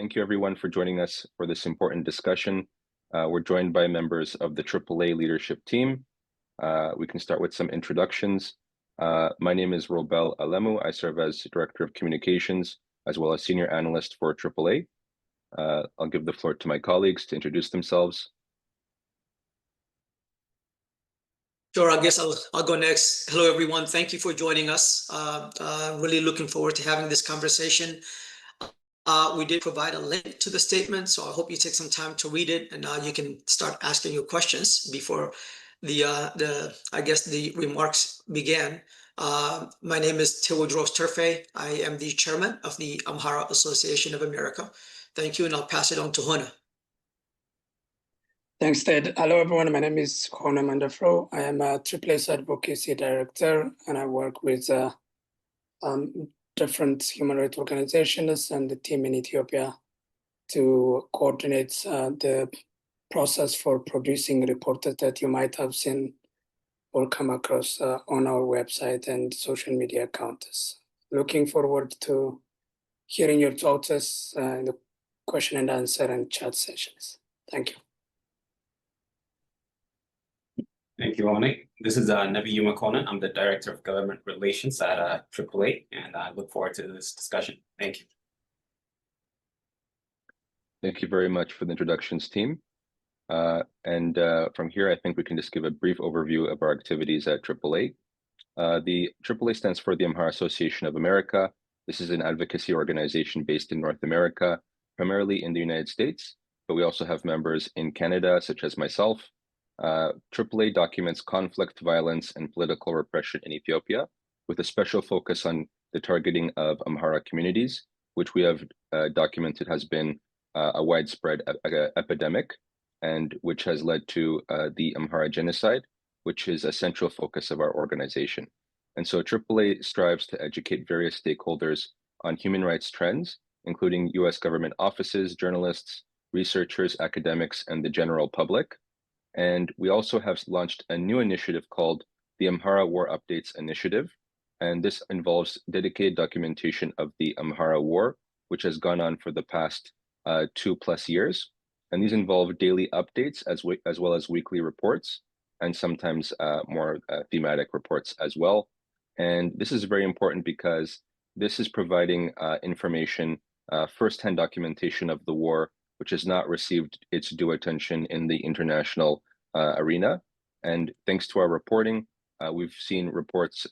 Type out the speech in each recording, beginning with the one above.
Thank you everyone for joining us for this important discussion. We're joined by members of the AAA leadership team. We can start with some introductions. My name is Robel Alemu. I serve as Director of Communications as well as Senior Analyst for AAA. I'll give the floor to my colleagues to introduce themselves. Sure, I guess I'll go next. Hello, everyone. Thank you for joining us. Really looking forward to having this conversation. We did provide a link to the statement, so I hope you take some time to read it, and you can start asking your questions before the remarks began. My name is Tewodrose Tirfe. I am the chairman of the Amhara Association of America. Thank you, and I'll pass it on to Hone. Thanks, Ted. Hello, everyone. My name is Hone Mandefro. I am a AAA's Advocacy Director, and I work with different human rights organizations and the team in Ethiopia to coordinate the process for producing reports that you might have seen or come across on our website and social media accounts. Looking forward to hearing your thoughts in the question and answer and chat sessions. Thank you. Thank you, Hone. This is Nebiyou Mekonen. I'm the Director of Government Relations at AAA, and I look forward to this discussion. Thank you. Thank you very much for the introductions, team. From here, I think we can just give a brief overview of our activities at AAA. The AAA stands for the Amhara Association of America. This is an advocacy organization based in North America, primarily in the United States, but we also have members in Canada, such as myself. AAA documents conflict, violence, and political repression in Ethiopia, with a special focus on the targeting of Amhara communities, which we have documented has been a widespread epidemic, and which has led to the Amhara genocide, which is a central focus of our organization. And so AAA strives to educate various stakeholders on human rights trends, including US government offices, journalists, researchers, academics, and the general public. And we also have launched a new initiative called the Amhara War Updates Initiative. And this involves dedicated documentation of the Amhara War, which has gone on for the past 2+ years. And these involve daily updates as well as weekly reports, and sometimes more thematic reports as well. And this is very important because this is providing information, firsthand documentation of the war, which has not received its due attention in the international arena. And thanks to our reporting, we've seen reports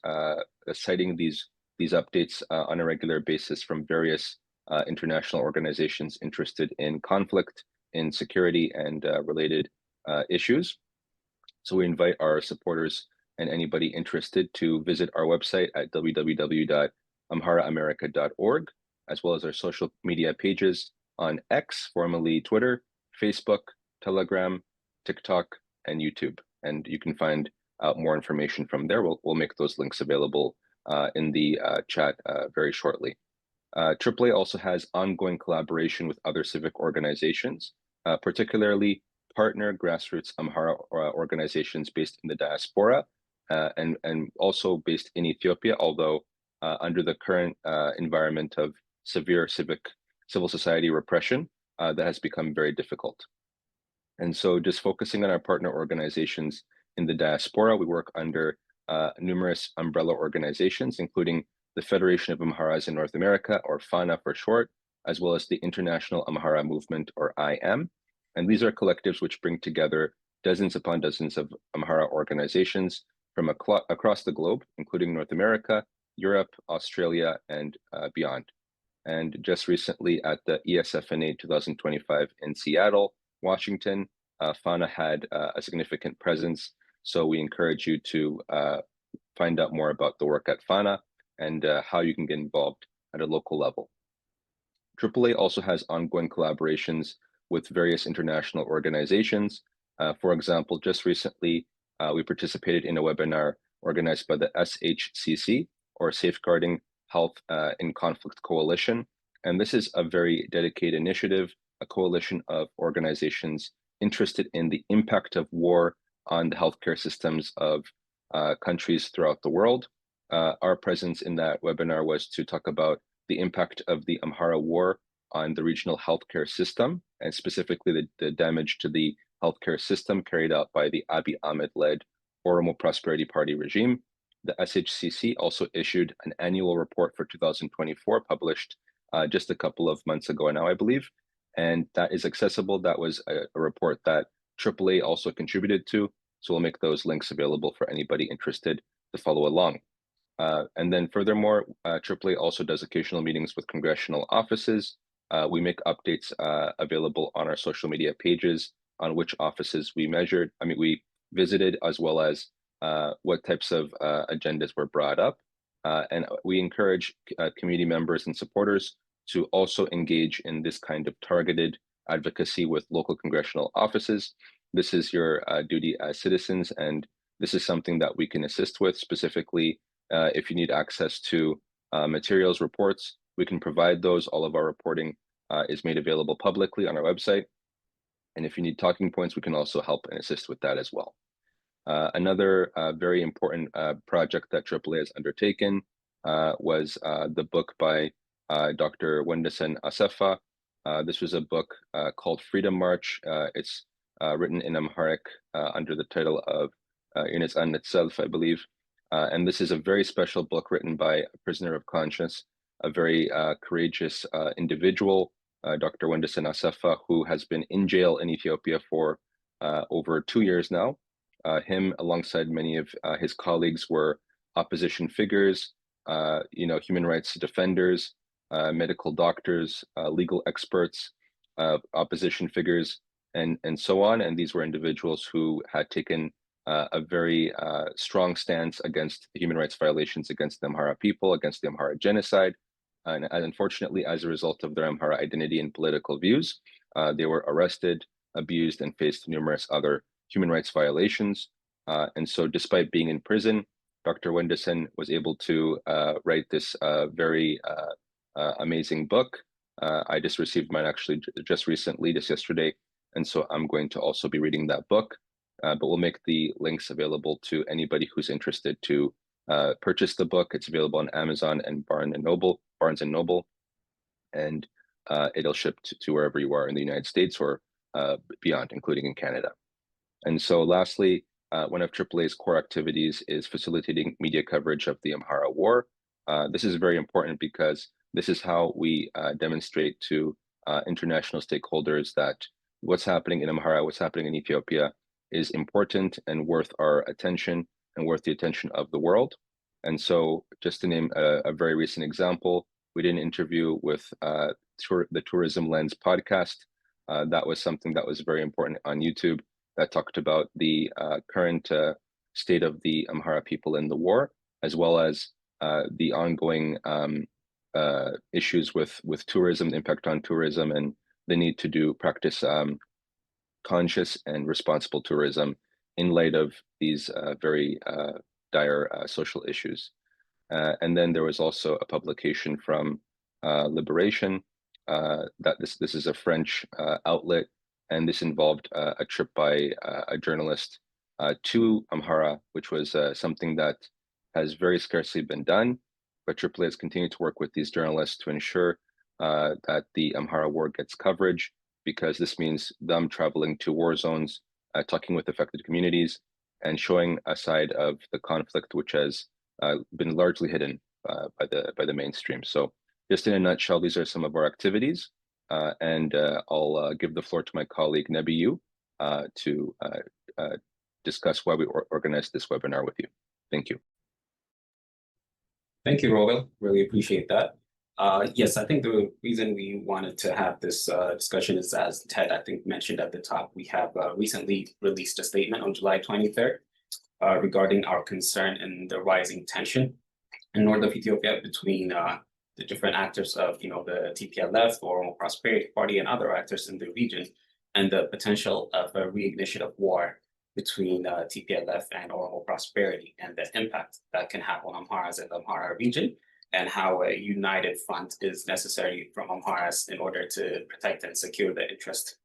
citing these updates on a regular basis from various international organizations interested in conflict, in security, and related issues. So we invite our supporters and anybody interested to visit our website at www.amharaamerica.org, as well as our social media pages on X, formerly Twitter, Facebook, Telegram, TikTok, and YouTube. And you can find out more information from there. We'll make those links available in the chat very shortly. AAA also has ongoing collaboration with other civic organizations, particularly partner grassroots Amhara organizations based in the diaspora and also based in Ethiopia, although under the current environment of severe civil society repression, that has become very difficult. And so just focusing on our partner organizations in the diaspora, we work under numerous umbrella organizations, including the Federation of Amharas in North America, or FANA for short, as well as the International Amhara Movement, or IM. And these are collectives which bring together dozens upon dozens of Amhara organizations from across the globe, including North America, Europe, Australia, and beyond. And just recently at the ESFNA 2025 in Seattle, Washington, FANA had a significant presence. So we encourage you to find out more about the work at FANA and how you can get involved at a local level. AAA also has ongoing collaborations with various international organizations. For example, just recently, we participated in a webinar organized by the SHCC, or Safeguarding Health in Conflict Coalition. And this is a very dedicated initiative, a coalition of organizations interested in the impact of war on the healthcare systems of countries throughout the world. Our presence in that webinar was to talk about the impact of the Amhara war on the regional healthcare system, and specifically the damage to the healthcare system carried out by the Abiy Ahmed-led Oromo Prosperity Party regime. The SHCC also issued an annual report for 2024, published just a couple of months ago now, I believe, and that is accessible. That was a report that AAA also contributed to, so we'll make those links available for anybody interested to follow along. And then furthermore, AAA also does occasional meetings with congressional offices. We make updates available on our social media pages on which offices we visited, as well as what types of agendas were brought up. And we encourage community members and supporters to also engage in this kind of targeted advocacy with local congressional offices. This is your duty as citizens, and this is something that we can assist with. Specifically, if you need access to materials, reports, we can provide those. All of our reporting is made available publicly on our website. And if you need talking points, we can also help and assist with that as well. Another very important project that AAA has undertaken was the book by Dr. Wendesen Asefa. This was a book called Freedom March. It's written in Amharic under the title of Ines An itself, I believe. And this is a very special book written by a prisoner of conscience, a very courageous individual, Dr. Wendesen Asefa, who has been in jail in Ethiopia for over 2 years now. Him, alongside many of his colleagues, were opposition figures, human rights defenders, medical doctors, legal experts, opposition figures, and so on. And these were individuals who had taken a very strong stance against human rights violations against the Amhara people, against the Amhara genocide. And unfortunately, as a result of their Amhara identity and political views, they were arrested, abused, and faced numerous other human rights violations. And so despite being in prison, Dr. Wendesen was able to write this very amazing book. I just received mine actually just recently, just yesterday. And so I'm going to also be reading that book, but we'll make the links available to anybody who's interested to purchase the book. It's available on Amazon and Barnes and Noble, and it'll ship to wherever you are in the United States or beyond, including in Canada. And so lastly, one of AAA's core activities is facilitating media coverage of the Amhara war. This is very important because this is how we demonstrate to international stakeholders that what's happening in Amhara, what's happening in Ethiopia is important and worth our attention and worth the attention of the world. And so just to name a very recent example, we did an interview with the Tourism Lens podcast. That was something that was very important on YouTube, that talked about the current state of the Amhara people in the war, as well as the ongoing issues with tourism, the impact on tourism, and the need to practice conscious and responsible tourism in light of these very dire social issues. And then there was also a publication from Liberation, that this is a French outlet, and this involved a trip by a journalist to Amhara, which was something that has very scarcely been done, but AAA has continued to work with these journalists to ensure that the Amhara war gets coverage, because this means them traveling to war zones, talking with affected communities, and showing a side of the conflict which has been largely hidden by the mainstream. So just in a nutshell, these are some of our activities, and I'll give the floor to my colleague Nebiyou to discuss why we organized this webinar with you. Thank you. Thank you, Robel. Really appreciate that. Yes, I think the reason we wanted to have this discussion is, as Ted, I think, mentioned at the top, we have recently released a statement on July 23rd regarding our concern in the rising tension in North of Ethiopia between the different actors of, the TPLF, the Oromo Prosperity Party, and other actors in the region, and the potential of a reignition of war between TPLF and Oromo Prosperity, and the impact that can have on Amharas and the Amhara region, and how a united front is necessary from Amharas in order to protect and secure the interest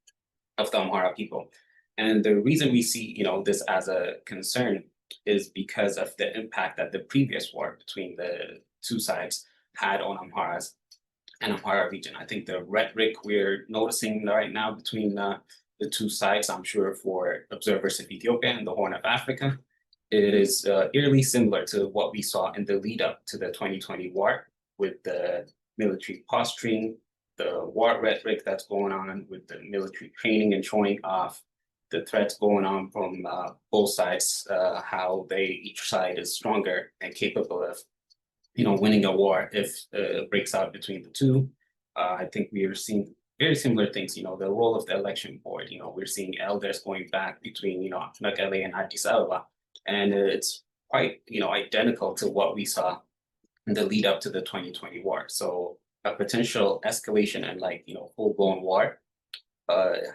of the Amhara people. And the reason we see, this as a concern is because of the impact that the previous war between the two sides had on Amharas, and Amhara region. I think the rhetoric we're noticing right now between the two sides, I'm sure for observers of Ethiopia and the Horn of Africa, it is eerily similar to what we saw in the lead up to the 2020 war, with the military posturing, the war rhetoric that's going on with the military training and showing off, the threats going on from both sides, how each side is stronger and capable of, winning a war if it breaks out between the two. I think we are seeing very similar things. The role of the election board. We're seeing elders going back between Mekelle and Addis Ababa, and it's quite identical to what we saw in the lead up to the 2020 war. So a potential escalation and full-blown war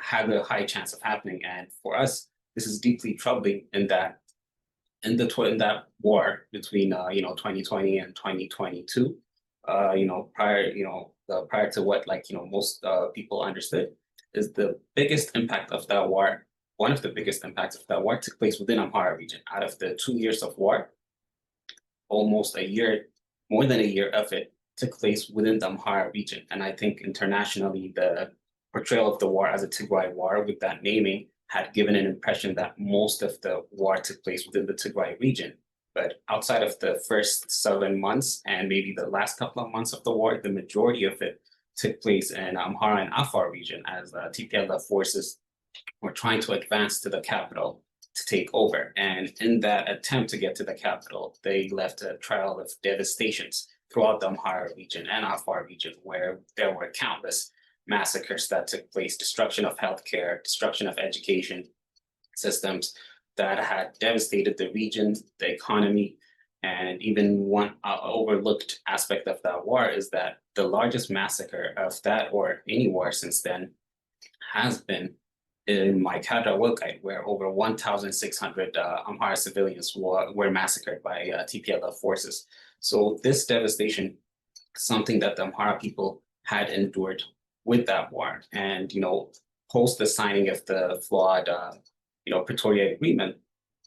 had a high chance of happening. And for us, this is deeply troubling in that in that war between 2020 and 2022, prior to what most people understood, is the biggest impact of that war. One of the biggest impacts of that war took place within Amhara region. Out of the 2 years of war, almost a year, more than a year of it took place within the Amhara region. And I think internationally, the portrayal of the war as a Tigray war with that naming had given an impression that most of the war took place within the Tigray region. But outside of the first 7 months and maybe the last couple of months of the war, the majority of it took place in Amhara and Afar region as TPLF forces were trying to advance to the capital to take over. And in that attempt to get to the capital, they left a trail of devastations throughout the Amhara region and Afar region, where there were countless massacres that took place, destruction of healthcare, destruction of education systems that had devastated the region, the economy. And even one overlooked aspect of that war is that the largest massacre of that or any war since then has been in Maikadra Wilkite, where over 1,600 Amhara civilians were massacred by TPLF forces. So this devastation, something that the Amhara people had endured with that war. And, post the signing of the flawed, Pretoria Agreement,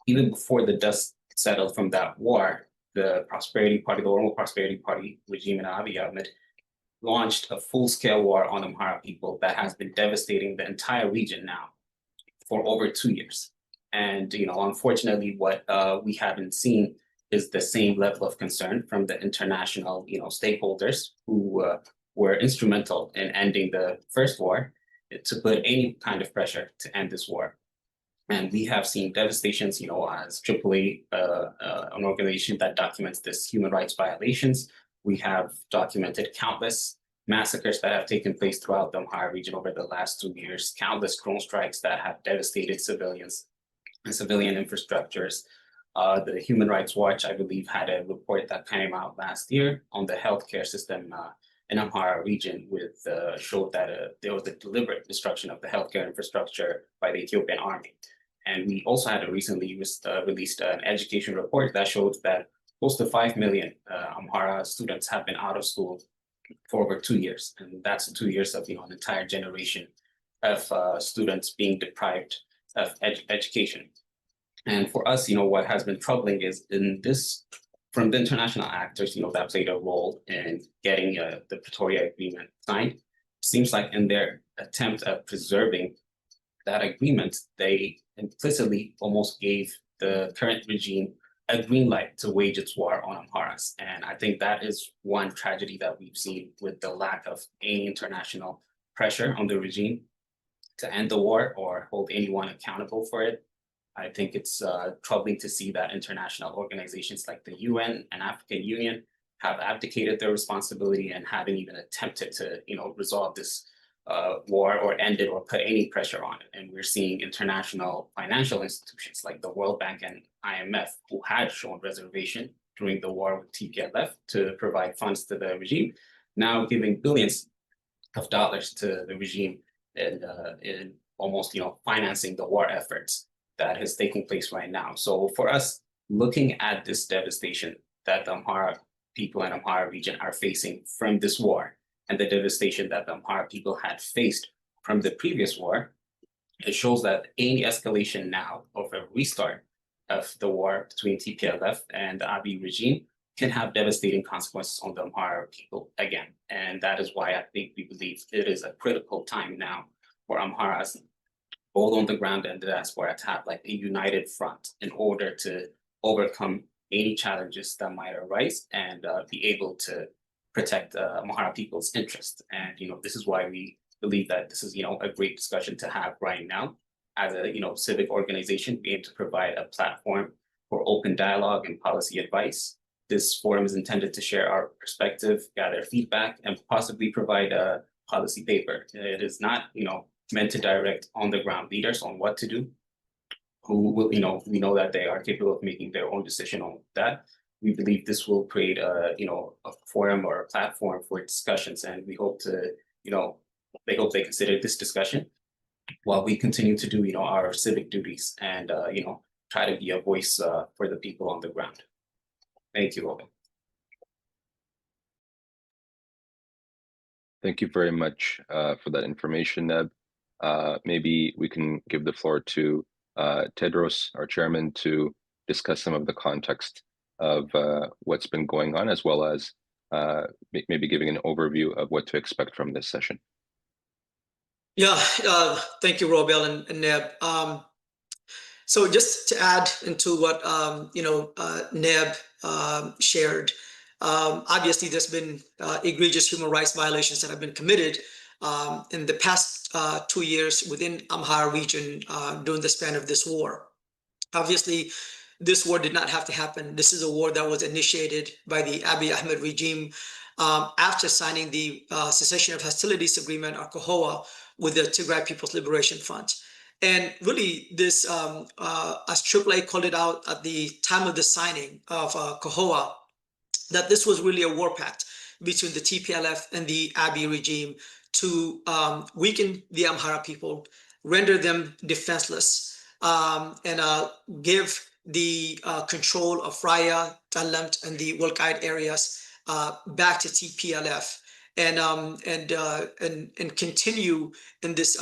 even before the dust settled from that war, the Prosperity Party, the Oromo Prosperity Party regime in Abiy Ahmed, launched a full-scale war on Amhara people that has been devastating the entire region now for over 2 years. And, unfortunately, what we haven't seen is the same level of concern from the international, stakeholders who were instrumental in ending the first war to put any kind of pressure to end this war. And we have seen devastations, as AAA, an organization that documents this human rights violations. We have documented countless massacres that have taken place throughout the Amhara region over the last 2 years, countless drone strikes that have devastated civilians and civilian infrastructures. The Human Rights Watch, I believe, had a report that came out last year on the healthcare system in Amhara region, with showed that there was a deliberate destruction of the healthcare infrastructure by the Ethiopian army. And we also had a recently released an education report that showed that close to 5 million Amhara students have been out of school for over 2 years. And that's 2 years of an entire generation of students being deprived of education. And for us, what has been troubling is in this, from the international actors, that played a role in getting the Pretoria Agreement signed. It seems like in their attempt at preserving that agreement, they implicitly almost gave the current regime a green light to wage its war on Amharas. And I think that is one tragedy that we've seen, with the lack of any international pressure on the regime to end the war or hold anyone accountable for it. I think it's troubling to see that international organizations like the UN and African Union have abdicated their responsibility and haven't even attempted to, resolve this war or end it or put any pressure on it. And we're seeing international financial institutions like the World Bank and IMF, who had shown reservation during the war with TPLF to provide funds to the regime, now giving billions of dollars to the regime and in almost, financing the war efforts that is taking place right now. So for us, looking at this devastation that the Amhara people in Amhara region are facing from this war, and the devastation that the Amhara people had faced from the previous war, it shows that any escalation now of a restart of the war between TPLF and the Abiy regime can have devastating consequences on the Amhara people again. And that is why I think we believe it is a critical time now for Amharas, both on the ground and the diaspora, to have like a united front in order to overcome any challenges that might arise and be able to protect Amhara people's interest. And this is why we believe that this is a great discussion to have right now. As a civic organization, we aim to provide a platform for open dialogue and policy advice. This forum is intended to share our perspective, gather feedback, and possibly provide a policy paper. It is not meant to direct on the ground leaders on what to do, who will, we know that they are capable of making their own decision on that. We believe this will create a forum or a platform for discussions, and we hope to, they hope they consider this discussion while we continue to do, our civic duties and, try to be a voice for the people on the ground. Thank you, Robel. Thank you very much for that information, Neb. Maybe we can give the floor to Tewodrose, our chairman, to discuss some of the context of what's been going on, as well as maybe giving an overview of what to expect from this session. Yeah, thank you, Robel and Neb. So just to add into what Neb shared, obviously there's been egregious human rights violations that have been committed in the past 2 years within Amhara region during the span of this war. Obviously, this war did not have to happen. This is a war that was initiated by the Abiy Ahmed regime after signing the cessation of hostilities agreement, or COHOA, with the Tigray People's Liberation Front. And really, this, as AAA called it out at the time of the signing of COHOA, that this was really a war pact between the TPLF and the Abiy regime to weaken the Amhara people, render them defenseless, and give the control of Raya, Tallamt, and the Wolkite areas back to TPLF, and continue in this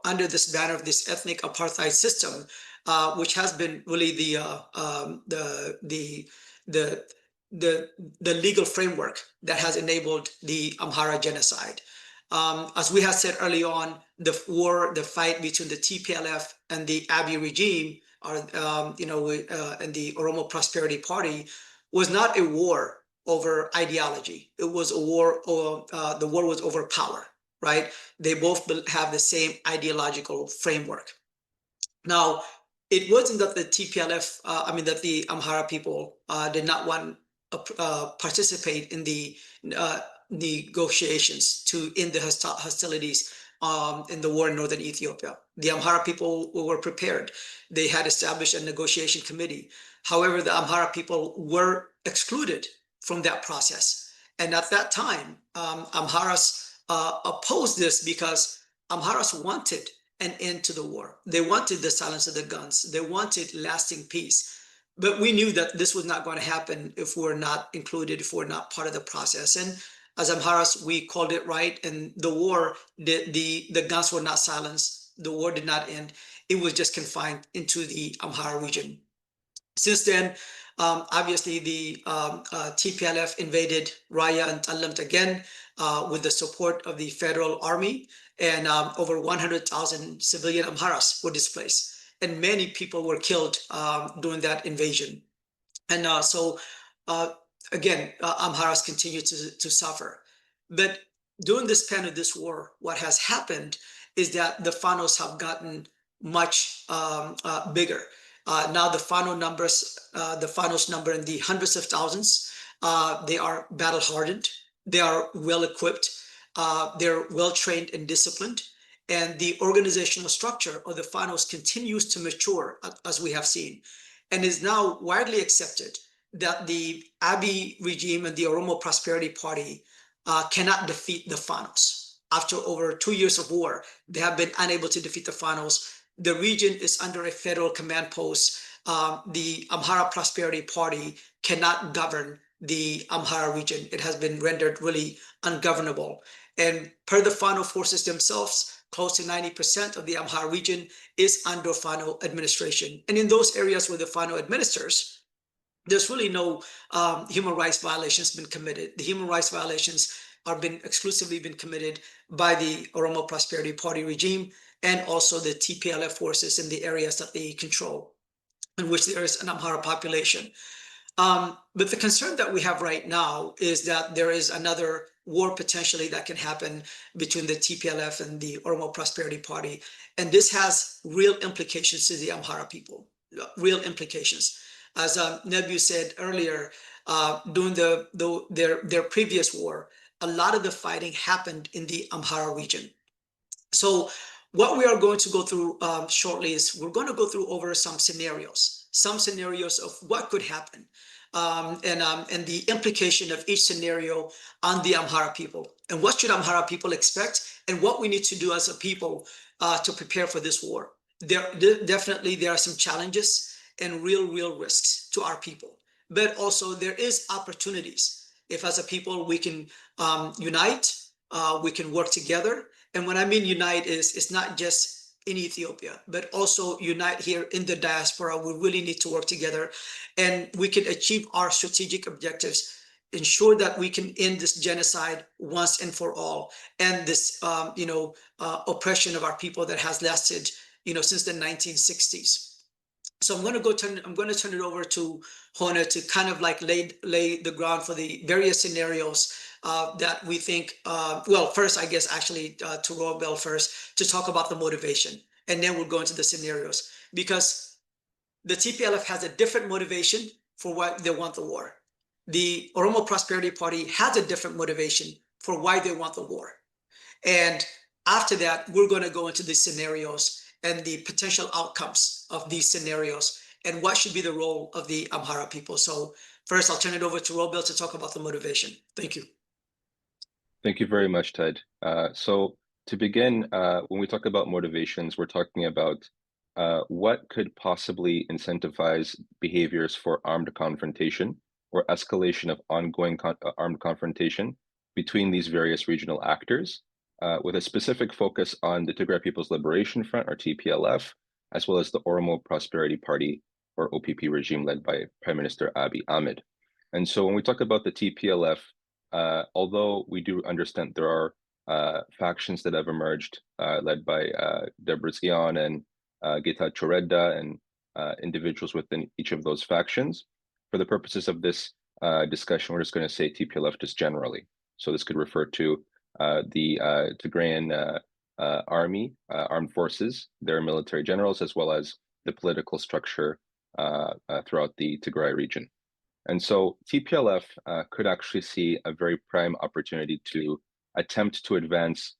under this banner of this ethnic apartheid system, which has been really the legal framework that has enabled the Amhara genocide. As we have said early on, the fight between the TPLF and the Abiy regime, and the Oromo Prosperity Party, was not a war over ideology. It was a war, the war was over power, right? They both have the same ideological framework. Now, it wasn't that the TPLF, that the Amhara people did not want to participate in the negotiations to end the hostilities in the war in Northern Ethiopia. The Amhara people were prepared. They had established a negotiation committee. However, the Amhara people were excluded from that process. And at that time, Amharas opposed this because Amharas wanted an end to the war. They wanted the silence of the guns. They wanted lasting peace. But we knew that this was not going to happen if we're not included, if we're not part of the process. And as Amharas, we called it right. And the war, the guns were not silenced. The war did not end. It was just confined into the Amhara region. Since then, obviously, the TPLF invaded Raya and Tallamt again with the support of the federal army, and over 100,000 civilian Amharas were displaced, and many people were killed during that invasion. And again, Amharas continue to suffer. But during the span of this war, what has happened is that the Fanos have gotten much bigger. Now the Fanos number in the hundreds of thousands. They are battle hardened. They are well equipped. They're well trained and disciplined. And the organizational structure of the Fanos continues to mature, as we have seen, and is now widely accepted that the Abiy regime and the Oromo Prosperity Party cannot defeat the Fanos. After over 2 years of war, they have been unable to defeat the Fanos. The region is under a federal command post. The Amhara Prosperity Party cannot govern the Amhara region. It has been rendered really ungovernable. And per the Fano forces themselves, close to 90% of the Amhara region is under Fano administration. And in those areas where the Fano administers, there's really no human rights violations been committed. The human rights violations are exclusively been committed by the Oromo Prosperity Party regime and also the TPLF forces in the areas that they control, in which there is an Amhara population. But the concern that we have right now is that there is another war potentially that can happen between the TPLF and the Oromo Prosperity Party. And this has real implications to the Amhara people, real implications. As Nebiyou said earlier, during their previous war, a lot of the fighting happened in the Amhara region. So what we are going to go through shortly is we're going to go through over some scenarios of what could happen and the implication of each scenario on the Amhara people. And what should Amhara people expect and what we need to do as a people to prepare for this war. Definitely there are some challenges and real risks to our people. But also there is opportunities. If as a people we can unite, we can work together. And when I mean unite it's not just in Ethiopia, but also unite here in the diaspora. We really need to work together and we can achieve our strategic objectives, ensure that we can end this genocide once and for all, and this oppression of our people that has lasted since the 1960s. So I'm going to turn it over to Hone to kind of like lay the ground for the various scenarios that we think. Well, first, I guess actually to Robel first to talk about the motivation, and then we'll go into the scenarios because the TPLF has a different motivation for why they want the war. The Oromo Prosperity Party has a different motivation for why they want the war. And after that, we're going to go into the scenarios and the potential outcomes of these scenarios and what should be the role of the Amhara people. So first, I'll turn it over to Robel to talk about the motivation. Thank you. Thank you very much, Ted. So to begin, when we talk about motivations, we're talking about what could possibly incentivize behaviors for armed confrontation or escalation of ongoing armed confrontation between these various regional actors, with a specific focus on the Tigray People's Liberation Front, or TPLF, as well as the Oromo Prosperity Party, or OPP regime led by Prime Minister Abiy Ahmed. And so when we talk about the TPLF, although we do understand there are factions that have emerged led by Debretsion and Getachew Reda and individuals within each of those factions. For the purposes of this discussion, we're just going to say TPLF just generally. So this could refer to the Tigrayan army, armed forces, their military generals, as well as the political structure throughout the Tigray region. And so TPLF could actually see a very prime opportunity to attempt to advance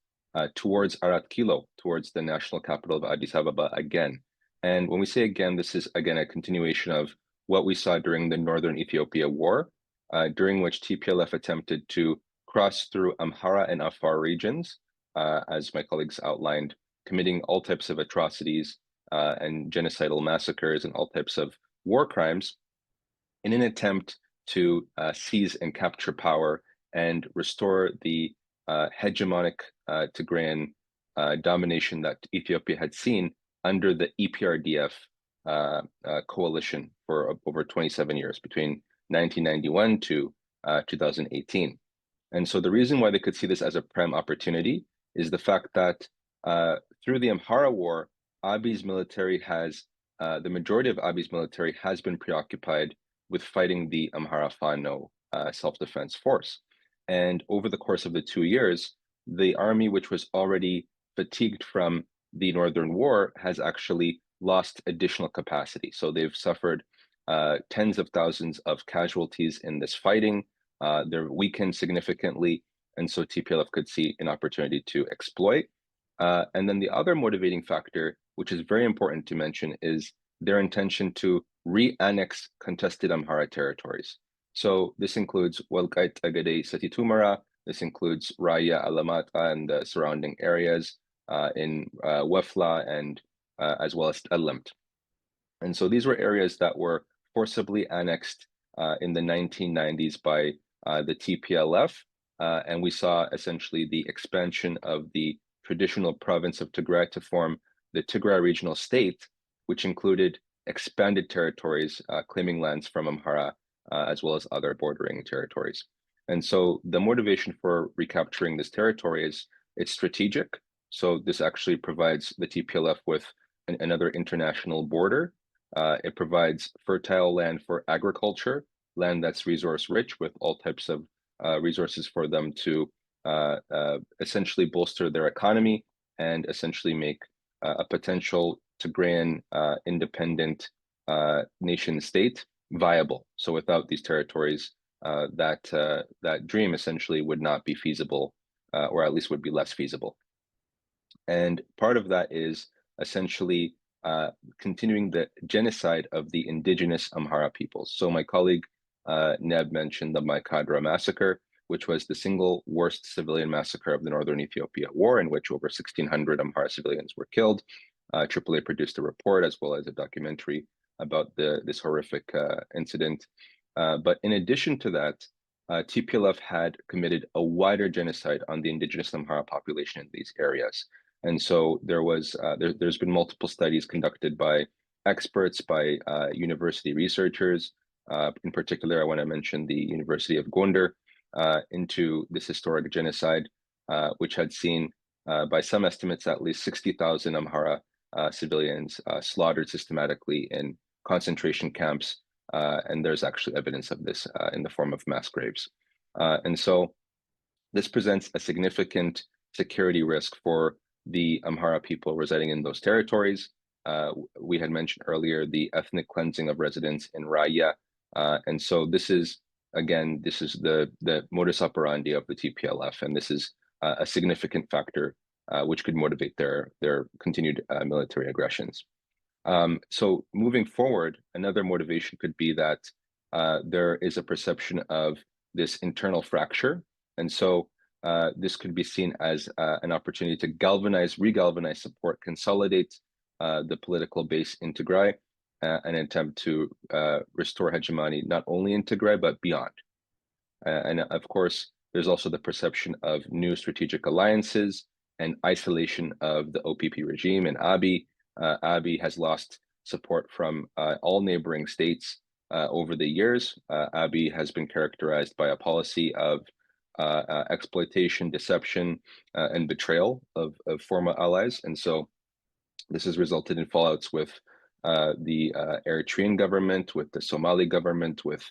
towards Arat Kilo, towards the national capital of Addis Ababa again. And when we say again, this is again a continuation of what we saw during the Northern Ethiopia War, during which TPLF attempted to cross through Amhara and Afar regions, as my colleagues outlined, committing all types of atrocities and genocidal massacres and all types of war crimes in an attempt to seize and capture power and restore the hegemonic Tigrayan domination that Ethiopia had seen under the EPRDF coalition for over 27 years, between 1991 to 2018. And so the reason why they could see this as a prime opportunity is the fact that through the Amhara War, Abiy's military has, the majority of Abiy's military has been preoccupied with fighting the Amhara Fano self-defense force. And over the course of the 2 years, the army, which was already fatigued from the Northern War, has actually lost additional capacity. So they've suffered tens of thousands of casualties in this fighting. They're weakened significantly. And so TPLF could see an opportunity to exploit. And then the other motivating factor, which is very important to mention, is their intention to re-annex contested Amhara territories. So this includes Walqait Agade Satitumara, this includes Raya Alamata and the surrounding areas in Wefla and as well as Elemt. And so these were areas that were forcibly annexed in the 1990s by the TPLF. And we saw essentially the expansion of the traditional province of Tigray to form the Tigray regional state, which included expanded territories, claiming lands from Amhara, as well as other bordering territories. And so the motivation for recapturing this territory is it's strategic. So this actually provides the TPLF with another international border. It provides fertile land for agriculture, land that's resource rich with all types of resources for them to essentially bolster their economy and essentially make a potential Tigrayan independent nation state viable. So without these territories, that dream essentially would not be feasible, or at least would be less feasible. And part of that is essentially continuing the genocide of the indigenous Amhara peoples. So my colleague Neb mentioned the Maikadra massacre, which was the single worst civilian massacre of the Northern Ethiopia War, in which over 1,600 Amhara civilians were killed. AAA produced a report as well as a documentary about this horrific incident. But in addition to that, TPLF had committed a wider genocide on the indigenous Amhara population in these areas. And so there's been multiple studies conducted by experts, by university researchers. In particular, I want to mention the University of Gondar into this historic genocide, which had seen, by some estimates, at least 60,000 Amhara civilians slaughtered systematically in concentration camps. And there's actually evidence of this in the form of mass graves. And so this presents a significant security risk for the Amhara people residing in those territories. We had mentioned earlier the ethnic cleansing of residents in Raya. And so this is, again, this is the modus operandi of the TPLF, and this is a significant factor which could motivate their continued military aggressions. So moving forward, another motivation could be that there is a perception of this internal fracture. And so this could be seen as an opportunity to re-galvanize support, consolidate the political base in Tigray, and attempt to restore hegemony not only in Tigray, but beyond. And of course, there's also the perception of new strategic alliances and isolation of the OPP regime and Abiy. Abiy has lost support from all neighboring states over the years. Abiy has been characterized by a policy of exploitation, deception, and betrayal of former allies. And so this has resulted in fallouts with the Eritrean government, with the Somali government, with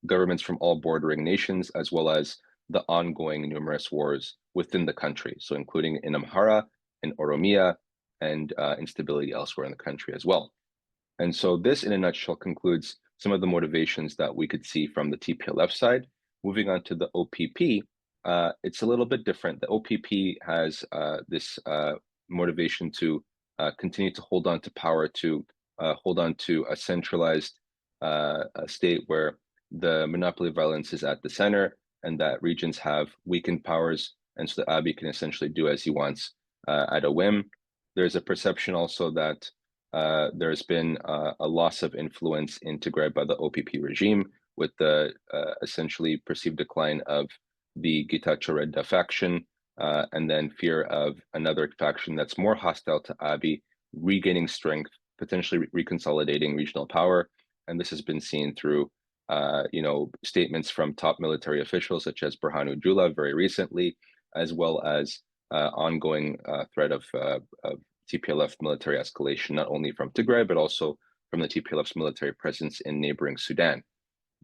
governments from all bordering nations, as well as the ongoing numerous wars within the country. So including in Amhara, in Oromia, and instability elsewhere in the country as well. And so this, in a nutshell, concludes some of the motivations that we could see from the TPLF side. Moving on to the OPP, it's a little bit different. The OPP has this motivation to continue to hold on to power, to hold on to a centralized state where the monopoly of violence is at the center, and that regions have weakened powers, and so that Abiy can essentially do as he wants at a whim. There's a perception also that there's been a loss of influence in Tigray by the OPP regime, with the essentially perceived decline of the Getachew Reda faction, and then fear of another faction that's more hostile to Abiy regaining strength, potentially reconsolidating regional power. And this has been seen through statements from top military officials such as Burhanu Jula very recently, as well as ongoing threat of TPLF military escalation, not only from Tigray, but also from the TPLF's military presence in neighboring Sudan.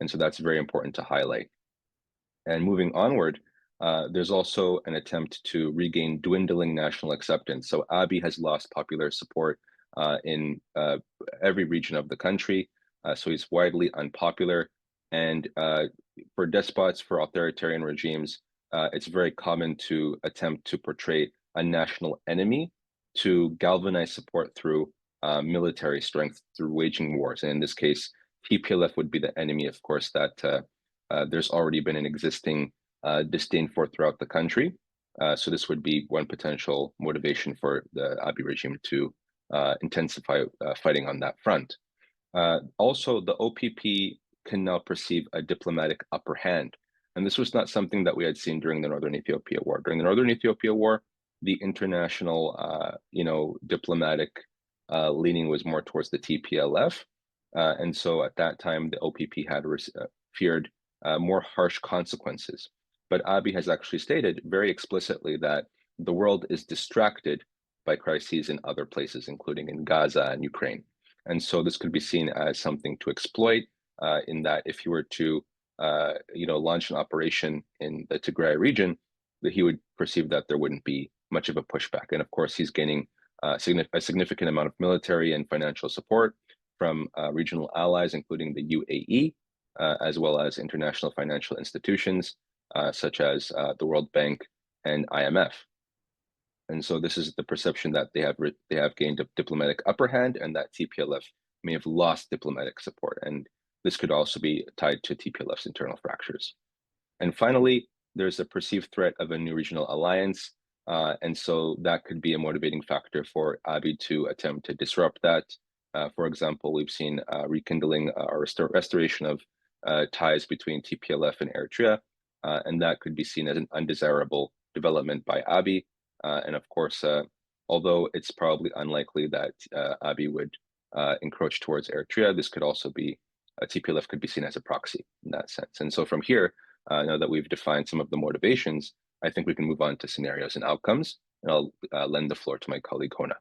And so that's very important to highlight. And moving onward, there's also an attempt to regain dwindling national acceptance. So Abiy has lost popular support in every region of the country. So he's widely unpopular. And for despots, for authoritarian regimes, it's very common to attempt to portray a national enemy to galvanize support through military strength, through waging wars. And in this case, TPLF would be the enemy, of course, that there's already been an existing disdain for throughout the country. So this would be one potential motivation for the Abiy regime to intensify fighting on that front. Also, the OPP can now perceive a diplomatic upper hand. And this was not something that we had seen during the Northern Ethiopia War. During the Northern Ethiopia War, the international, diplomatic leaning was more towards the TPLF. And so at that time, the OPP had feared more harsh consequences. But Abiy has actually stated very explicitly that the world is distracted by crises in other places, including in Gaza and Ukraine. And so this could be seen as something to exploit, in that if he were to launch an operation in the Tigray region, that he would perceive that there wouldn't be much of a pushback. And of course, he's gaining a significant amount of military and financial support from regional allies, including the UAE, as well as international financial institutions, such as the World Bank and IMF. And so this is the perception that they have gained a diplomatic upper hand, and that TPLF may have lost diplomatic support. And this could also be tied to TPLF's internal fractures. And finally, there's a perceived threat of a new regional alliance. And so that could be a motivating factor for Abiy to attempt to disrupt that. For example, we've seen rekindling or restoration of ties between TPLF and Eritrea, and that could be seen as an undesirable development by Abiy. And of course, although it's probably unlikely that Abiy would encroach towards Eritrea, this could also be, TPLF could be seen as a proxy in that sense. And so from here, now that we've defined some of the motivations, I think we can move on to scenarios and outcomes. And I'll lend the floor to my colleague, Hona.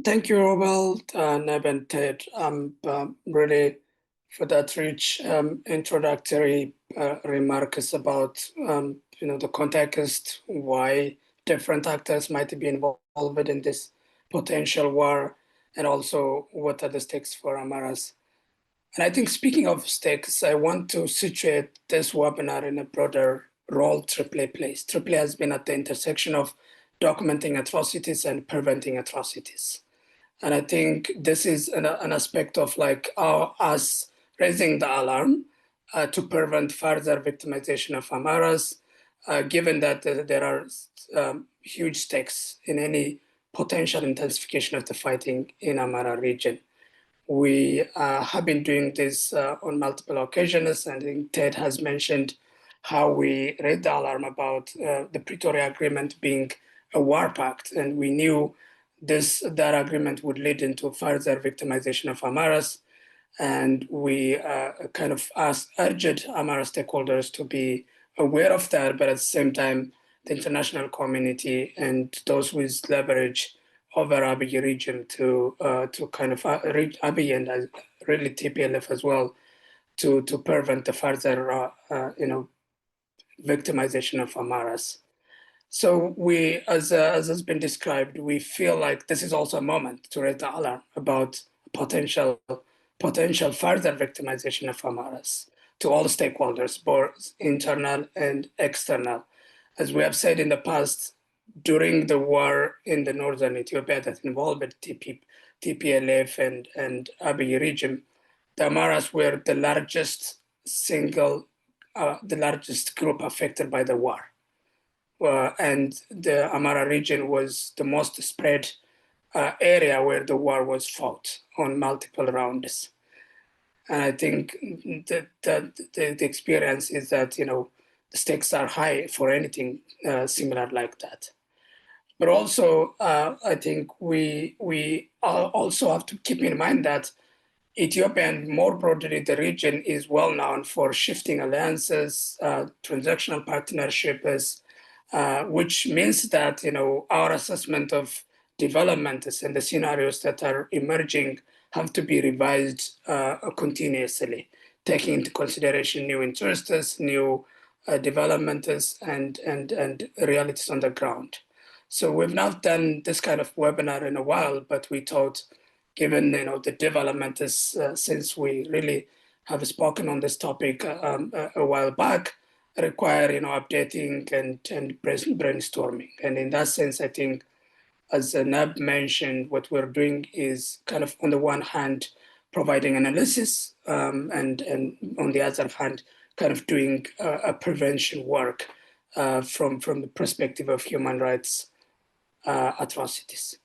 Thank you, Robel, Neb, and Ted, really for that rich introductory remarks about the context, why different actors might be involved in this potential war, and also what are the stakes for Amharas. And I think, speaking of stakes, I want to situate this webinar in a broader role AAA plays. AAA has been at the intersection of documenting atrocities and preventing atrocities. And I think this is an aspect of us raising the alarm to prevent further victimization of Amharas, given that there are huge stakes in any potential intensification of the fighting in Amhara region. We have been doing this on multiple occasions, and I think Ted has mentioned how we raised the alarm about the Pretoria Agreement being a war pact, and we knew that agreement would lead into further victimization of Amharas, and we kind of urged Amhara stakeholders to be aware of that, but at the same time, the international community and those with leverage over Abiy region to kind of reach Abiy and really TPLF as well to prevent the further victimization of Amharas. So we, as has been described, we feel like this is also a moment to raise the alarm about potential further victimization of Amharas to all stakeholders, both internal and external. As we have said in the past, during the war in the Northern Ethiopia that involved TPLF and Abiy region, the Amharas were the largest group affected by the war. And the Amhara region was the most spread area where the war was fought on multiple rounds. And I think the experience is that, the stakes are high for anything similar like that. But also, I think we also have to keep in mind that Ethiopia and more broadly the region is well known for shifting alliances, transactional partnerships, which means that our assessment of developments and the scenarios that are emerging have to be revised continuously, taking into consideration new interests, new developments, and realities on the ground. So we've not done this kind of webinar in a while, but we thought, given the developments since we really have spoken on this topic a while back, require updating and brainstorming. And in that sense, I think, as Neb mentioned, what we're doing is kind of, on the one hand, providing analysis, and on the other hand, kind of doing a prevention work from the perspective of human rights atrocities.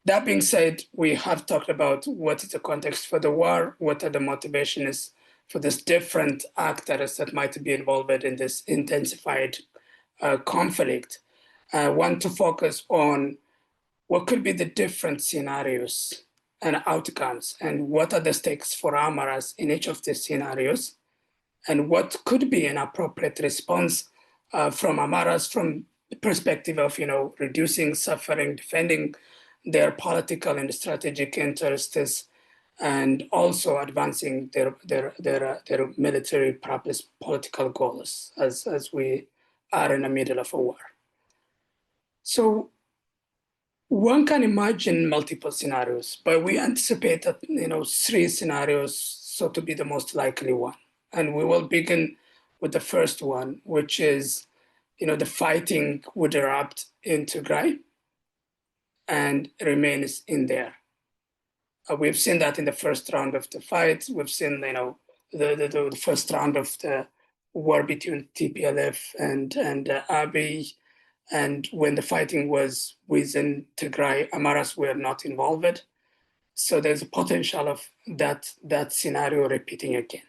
That being said, we have talked about what is the context for the war, what are the motivations for these different actors that might be involved in this intensified conflict. I want to focus on what could be the different scenarios and outcomes, and what are the stakes for Amharas in each of these scenarios, and what could be an appropriate response from Amharas from the perspective of reducing suffering, defending their political and strategic interests, and also advancing their military, perhaps political goals as we are in the middle of a war. So one can imagine multiple scenarios, but we anticipate that 3 scenarios so to be the most likely one. And we will begin with the first one, which is the fighting would erupt in Tigray and remains in there. We've seen that in the first round of the fight. We've seen the first round of the war between TPLF and Abiy. And when the fighting was within Tigray, Amharas were not involved. So there's a potential of that scenario repeating again.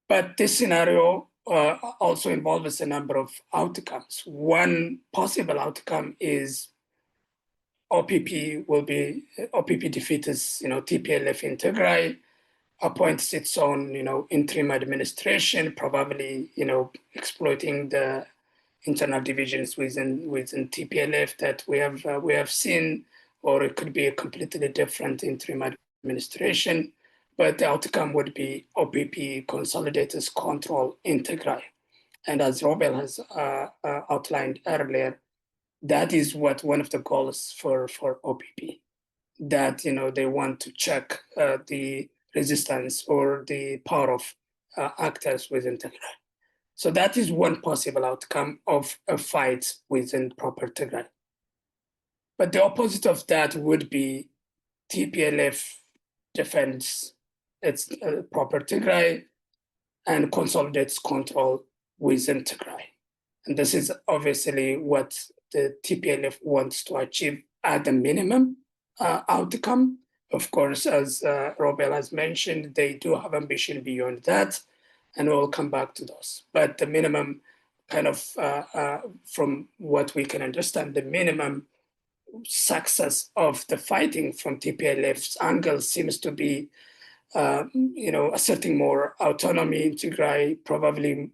But this scenario also involves a number of outcomes. One possible outcome is OPP defeats TPLF in Tigray, appoints its own interim administration, probably exploiting the internal divisions within TPLF that we have seen, or it could be a completely different interim administration. But the outcome would be OPP consolidates control in Tigray. And as Robel has outlined earlier, that is what one of the goals for OPP, that they want to check the resistance or the power of actors within Tigray. So that is one possible outcome of a fight within proper Tigray. But the opposite of that would be TPLF defends its proper Tigray and consolidates control within Tigray. And this is obviously what the TPLF wants to achieve at the minimum outcome. Of course, as Robel has mentioned, they do have ambition beyond that, and we'll come back to those. But the minimum from what we can understand, the minimum success of the fighting from TPLF's angle seems to be asserting more autonomy in Tigray, probably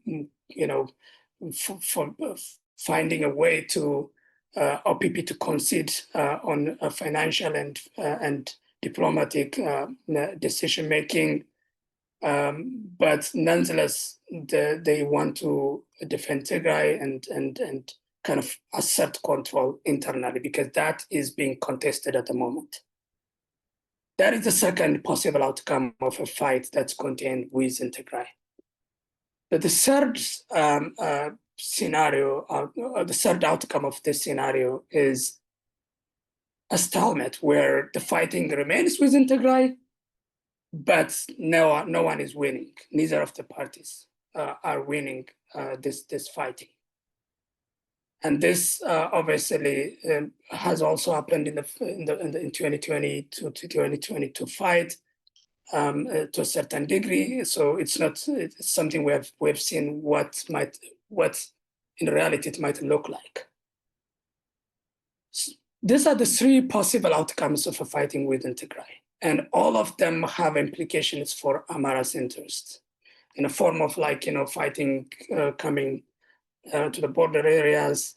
finding a way to OPP to concede on financial and diplomatic decision making, but nonetheless they want to defend Tigray and kind of assert control internally, because that is being contested at the moment. That is the second possible outcome of a fight that's contained within Tigray. But the third scenario, the third outcome of this scenario is a stalemate where the fighting remains within Tigray, but no one is winning. Neither of the parties are winning this fighting. And this obviously has also happened in 2020 to 2022 fight to a certain degree. So it's something we have seen what in reality it might look like. These are the 3 possible outcomes of a fighting within Tigray, and all of them have implications for Amhara's interests in a form of fighting coming to the border areas,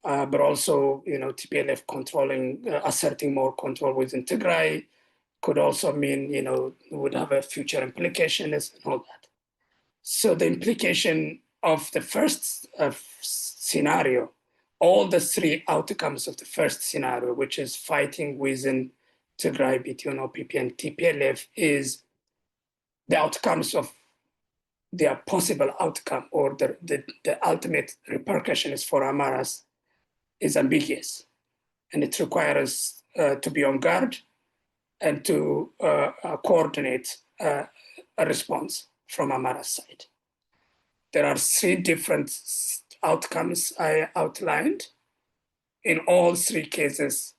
but also TPLF asserting more control within Tigray could also mean would have a future implications and all that. So the implication of the first scenario, all the 3 outcomes of the first scenario, which is fighting within Tigray between OPP and TPLF, is the outcomes of their possible outcome, or the ultimate repercussions for Amharas is ambiguous, and it requires to be on guard and to coordinate a response from Amhara's side. There are 3 different outcomes I outlined. In all 3 cases,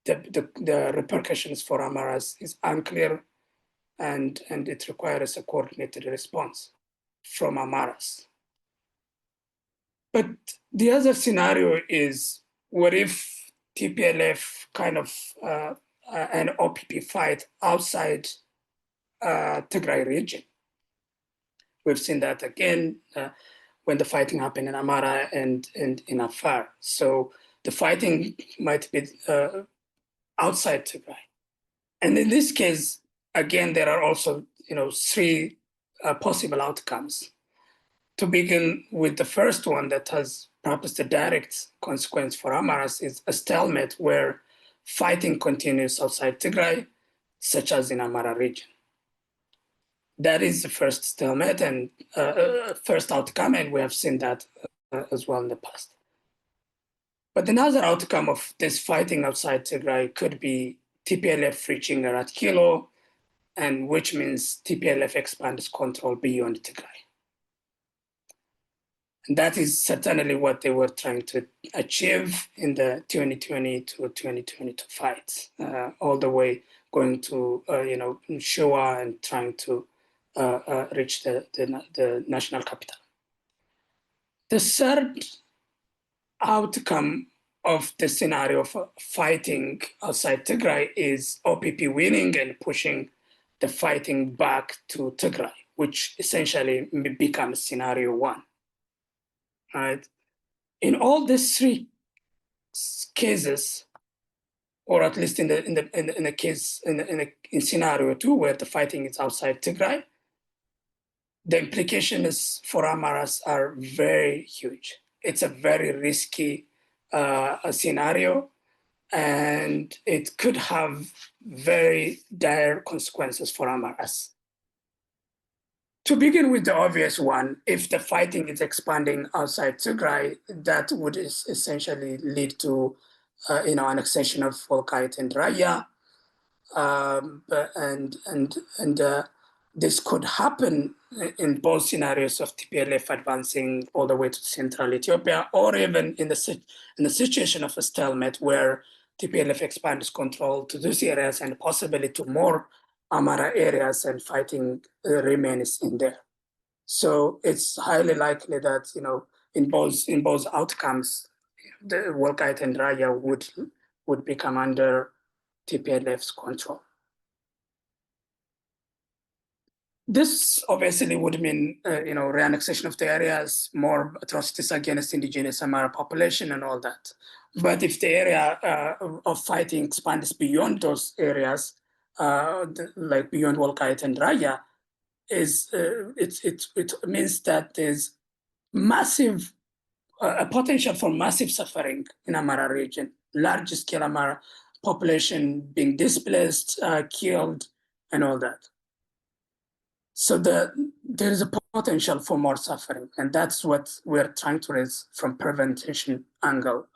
the repercussions for Amharas is unclear, and it requires a coordinated response from Amharas. But the other scenario is what if TPLF kind of and OPP fight outside Tigray region? We've seen that again when the fighting happened in Amhara and in Afar. So the fighting might be outside Tigray. And in this case, again, there are also three possible outcomes. To begin with, the first one that has perhaps the direct consequence for Amharas is a stalemate where fighting continues outside Tigray, such as in Amhara region. That is the first stalemate and first outcome, and we have seen that as well in the past. But another outcome of this fighting outside Tigray could be TPLF reaching Arat Kilo, and which means TPLF expands control beyond Tigray. And that is certainly what they were trying to achieve in the 2020 to 2022 fight, all the way going to Showa and trying to reach the national capital. The third outcome of the scenario of fighting outside Tigray is OPP winning and pushing the fighting back to Tigray, which essentially becomes scenario one. Right? In all these three cases, or at least in scenario two, where the fighting is outside Tigray, the implications for Amharas are very huge. It's a very risky scenario, and it could have very dire consequences for Amharas. To begin with the obvious one, if the fighting is expanding outside Tigray, that would essentially lead to annexation of Wolkayt and Raya, and this could happen in both scenarios of TPLF advancing all the way to central Ethiopia, or even in the situation of a stalemate where TPLF expands control to those areas and possibly to more Amhara areas, and fighting remains in there. So it's highly likely that in both outcomes, the Wolkayt and Raya would become under TPLF's control. This obviously would mean, reannexation of the areas, more atrocities against indigenous Amhara population and all that. But if the area of fighting expands beyond those areas, like beyond Wolkayt and Raya, it means that there's massive, a potential for massive suffering in Amhara region, large scale Amhara population being displaced, killed, and all that. So there is a potential for more suffering, and that's what we're trying to raise from prevention angle.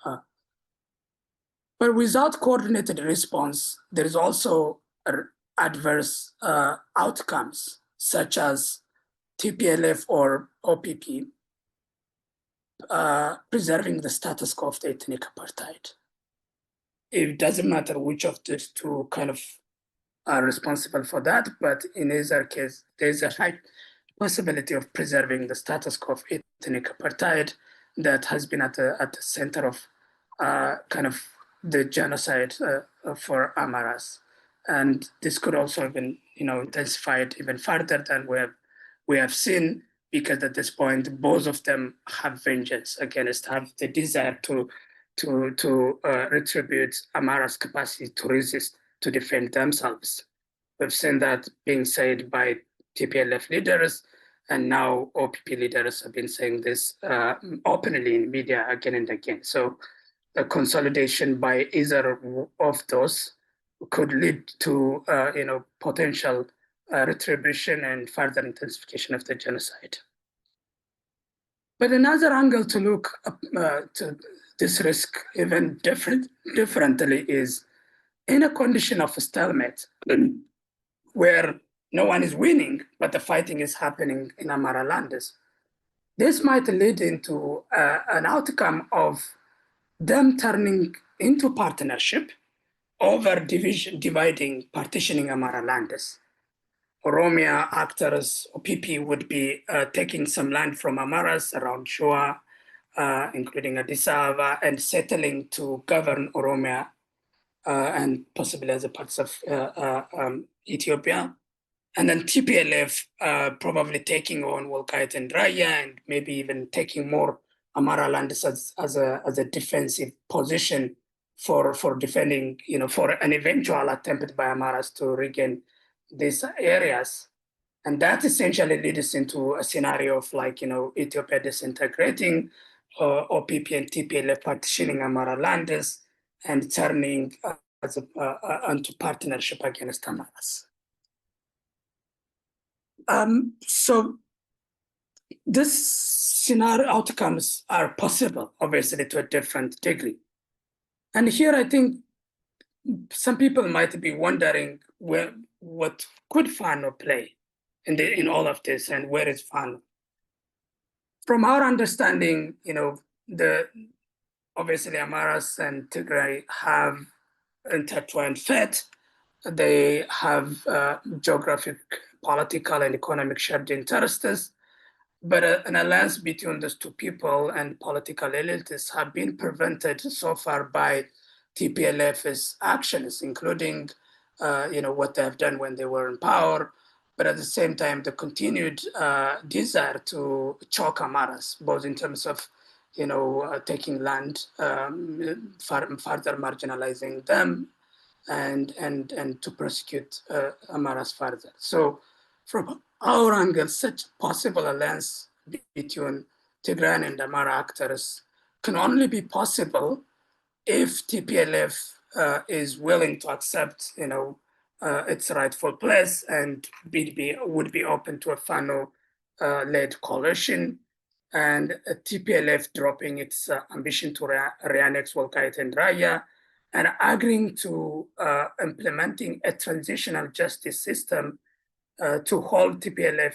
But without coordinated response, there is also adverse outcomes, such as TPLF or OPP preserving the status quo of the ethnic apartheid. It doesn't matter which of these two kind of are responsible for that, but in either case, there's a high possibility of preserving the status quo of ethnic apartheid that has been at the center of kind of the genocide for Amharas. And this could also have been intensified even further than we have seen, because at this point, both of them have vengeance against, have the desire to retribute Amhara's capacity to resist, to defend themselves. We've seen that being said by TPLF leaders, and now OPP leaders have been saying this openly in media again and again. So a consolidation by either of those could lead to potential retribution and further intensification of the genocide. But another angle to look to this risk even differently is in a condition of a stalemate where no one is winning, but the fighting is happening in Amhara lands. This might lead into an outcome of them turning into partnership over dividing, partitioning Amhara lands. Oromia actors, OPP, would be taking some land from Amharas around Showa, including Addis Ababa, and settling to govern Oromia and possibly other parts of Ethiopia. And then TPLF probably taking on Wolkayet and Raya, and maybe even taking more Amhara land as a defensive position for defending, for an eventual attempt by Amharas to regain these areas. And that essentially leads into a scenario of Ethiopia disintegrating, OPP and TPLF partitioning Amhara lands and turning onto partnership against Amharas. So this scenario outcomes are possible, obviously, to a different degree. And here I think some people might be wondering what could Fano play in all of this, and where is Fano? From our understanding, obviously Amharas and Tigray have intertwined fate. They have geographic, political, and economic shared interests. But an alliance between those two people and political elites have been prevented so far by TPLF's actions, including what they have done when they were in power, but at the same time, the continued desire to choke Amharas, both in terms of taking land, further marginalizing them, and to prosecute Amharas further. So from our angle, such possible alliance between Tigrayan and Amhara actors can only be possible if TPLF is willing to accept, its rightful place and would be open to a Fano-led coalition, and TPLF dropping its ambition to re-annex Wolkayet and Raya, and agreeing to implementing a transitional justice system to hold TPLF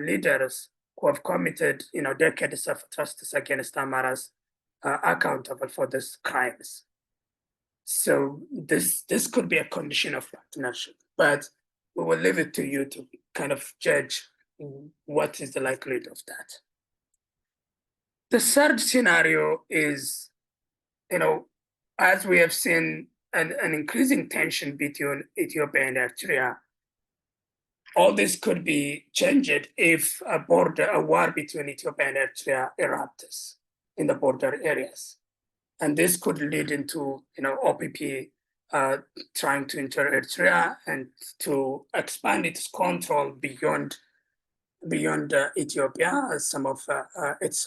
leaders who have committed, decades of atrocities against Amharas accountable for these crimes. So this could be a condition of partnership, but we will leave it to you to kind of judge what is the likelihood of that. The third scenario is, as we have seen an increasing tension between Ethiopia and Eritrea, all this could be changed if a war between Ethiopia and Eritrea erupts in the border areas. And this could lead into, OPP trying to enter Eritrea and to expand its control beyond Ethiopia, as some of its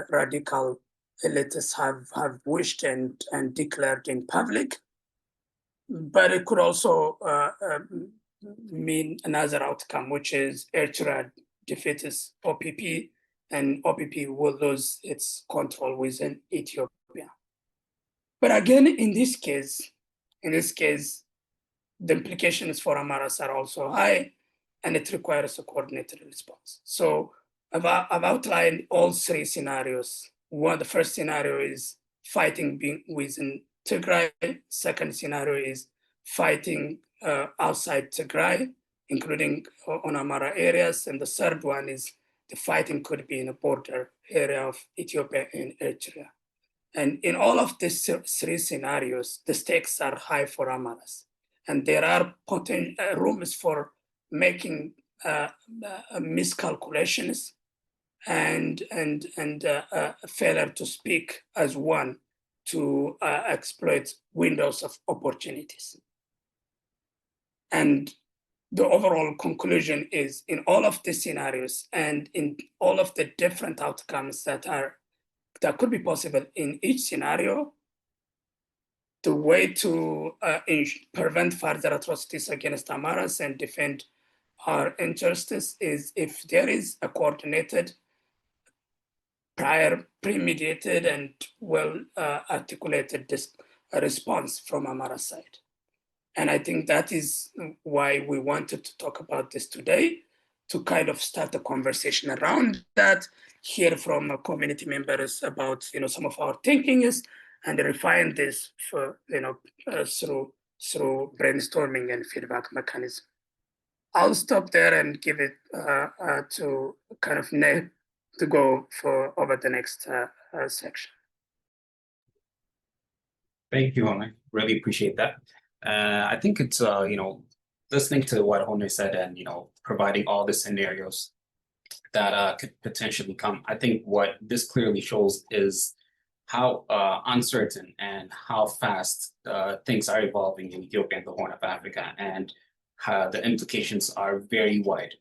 radical elites have wished and declared in public. But it could also mean another outcome, which is Eritrea defeats OPP, and OPP will lose its control within Ethiopia. But again, in this case, the implications for Amharas are also high, and it requires a coordinated response. So I've outlined all three scenarios. The first scenario is fighting within Tigray. Second scenario is fighting outside Tigray, including on Amhara areas. And the third one is the fighting could be in a border area of Ethiopia and Eritrea. And in all of these three scenarios, the stakes are high for Amharas. And there are rooms for making miscalculations and failure to speak as one to exploit windows of opportunities. And the overall conclusion is, in all of the scenarios and in all of the different outcomes that could be possible in each scenario, the way to prevent further atrocities against Amharas and defend our interests is if there is a coordinated, premeditated, and well-articulated response from Amhara side. And I think that is why we wanted to talk about this today, to kind of start a conversation around that, hear from community members about some of our thinking is, and refine this for through brainstorming and feedback mechanism. I'll stop there and give it to kind of Neb to go for over the next section. Thank you, Hone. Really appreciate that. I think it's listening to what Hone said and providing all the scenarios that could potentially come. I think what this clearly shows is how uncertain and how fast things are evolving in Ethiopia and the Horn of Africa, and how the implications are very wide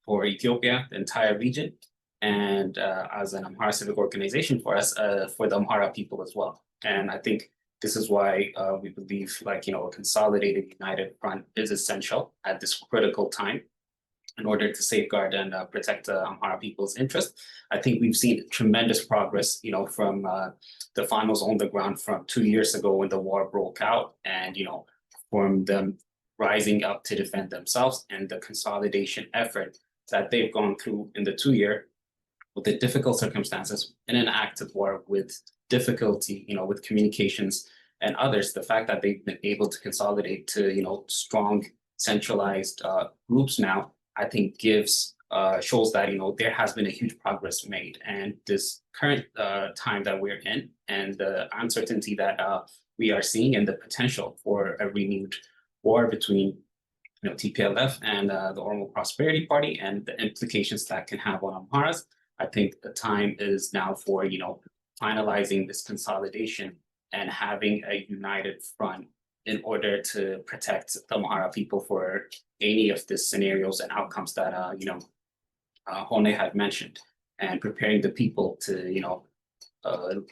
for Ethiopia, the entire region, and as an Amhara civic organization for us, for the Amhara people as well. And I think this is why we believe a consolidated united front is essential at this critical time in order to safeguard and protect the Amhara people's interest. I think we've seen tremendous progress, from the finals on the ground from 2 years ago when the war broke out, and from them rising up to defend themselves, and the consolidation effort that they've gone through in the 2 year with the difficult circumstances in an active war with difficulty, with communications and others. The fact that they've been able to consolidate to strong centralized groups now, I think shows that there has been a huge progress made. And this current time that we're in, and the uncertainty that we are seeing, and the potential for a renewed war between TPLF and the Oromo Prosperity Party, and the implications that can have on Amharas, I think the time is now for finalizing this consolidation and having a united front in order to protect the Amhara people for any of the scenarios and outcomes that Hone had mentioned, and preparing the people to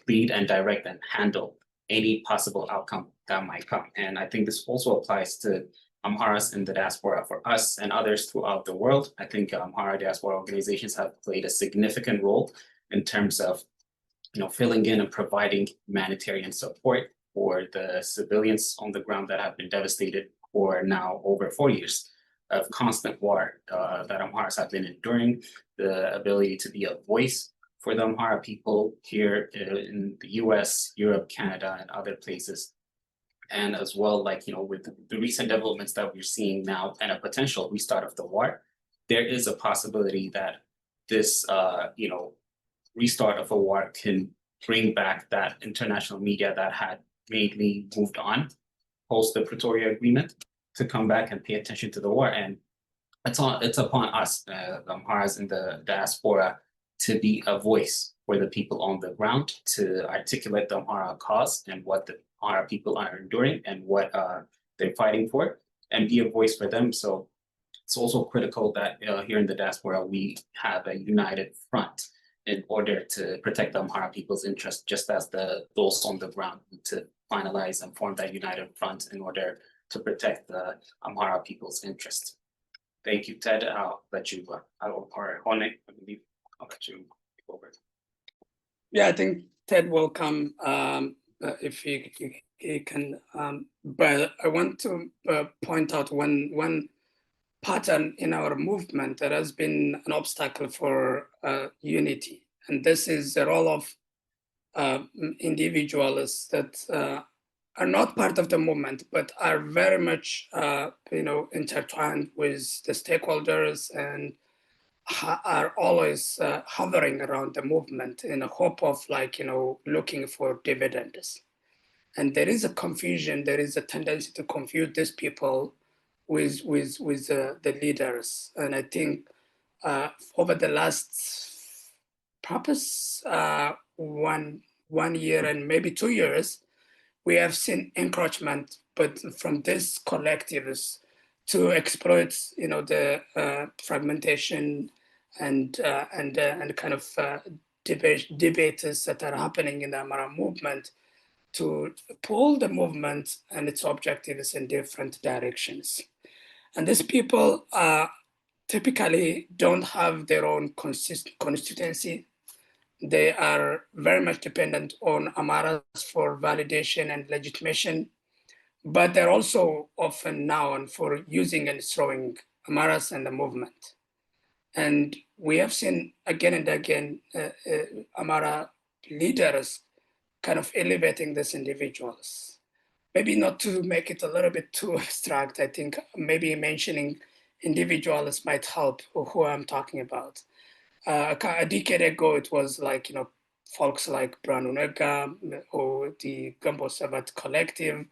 lead and direct and handle any possible outcome that might come. And I think this also applies to Amharas in the diaspora. For us and others throughout the world, I think Amhara diaspora organizations have played a significant role in terms of filling in and providing humanitarian support for the civilians on the ground that have been devastated for now over 4 years of constant war that Amharas have been enduring. The ability to be a voice for the Amhara people here in the US, Europe, Canada, and other places. And as well, with the recent developments that we're seeing now and a potential restart of the war, there is a possibility that this, restart of a war can bring back that international media that had mainly moved on post the Pretoria Agreement to come back and pay attention to the war. And it's upon us, the Amharas in the diaspora, to be a voice for the people on the ground, to articulate the Amhara cause and what the Amhara people are enduring and what they're fighting for, and be a voice for them. So it's also critical that here in the diaspora, we have a united front in order to protect the Amhara people's interest, just as those on the ground to finalize and form that united front in order to protect the Amhara people's interest. Thank you, Ted. I'll let you, or Hone, I believe I'll let you take over. Yeah, I think Ted will come if he can, but I want to point out one pattern in our movement that has been an obstacle for unity, and this is the role of individuals that are not part of the movement, but are very much intertwined with the stakeholders, and are always hovering around the movement in a hope of looking for dividends. And there is a confusion, there is a tendency to confuse these people with the leaders. And I think over the last perhaps 1 year and maybe 2 years, we have seen encroachment, but from these collectives to exploit, the fragmentation and kind of debates that are happening in the Amhara movement, to pull the movement and its objectives in different directions. And these people typically don't have their own constituency. They are very much dependent on Amharas for validation and legitimation, but they're also often known for using and throwing Amharas and the movement. And we have seen again and again Amhara leaders kind of elevating these individuals. Maybe not to make it a little bit too abstract, I think maybe mentioning individuals might help who I'm talking about. A decade ago, it was folks like Branu Nega or the Gumbo Sabat Collective,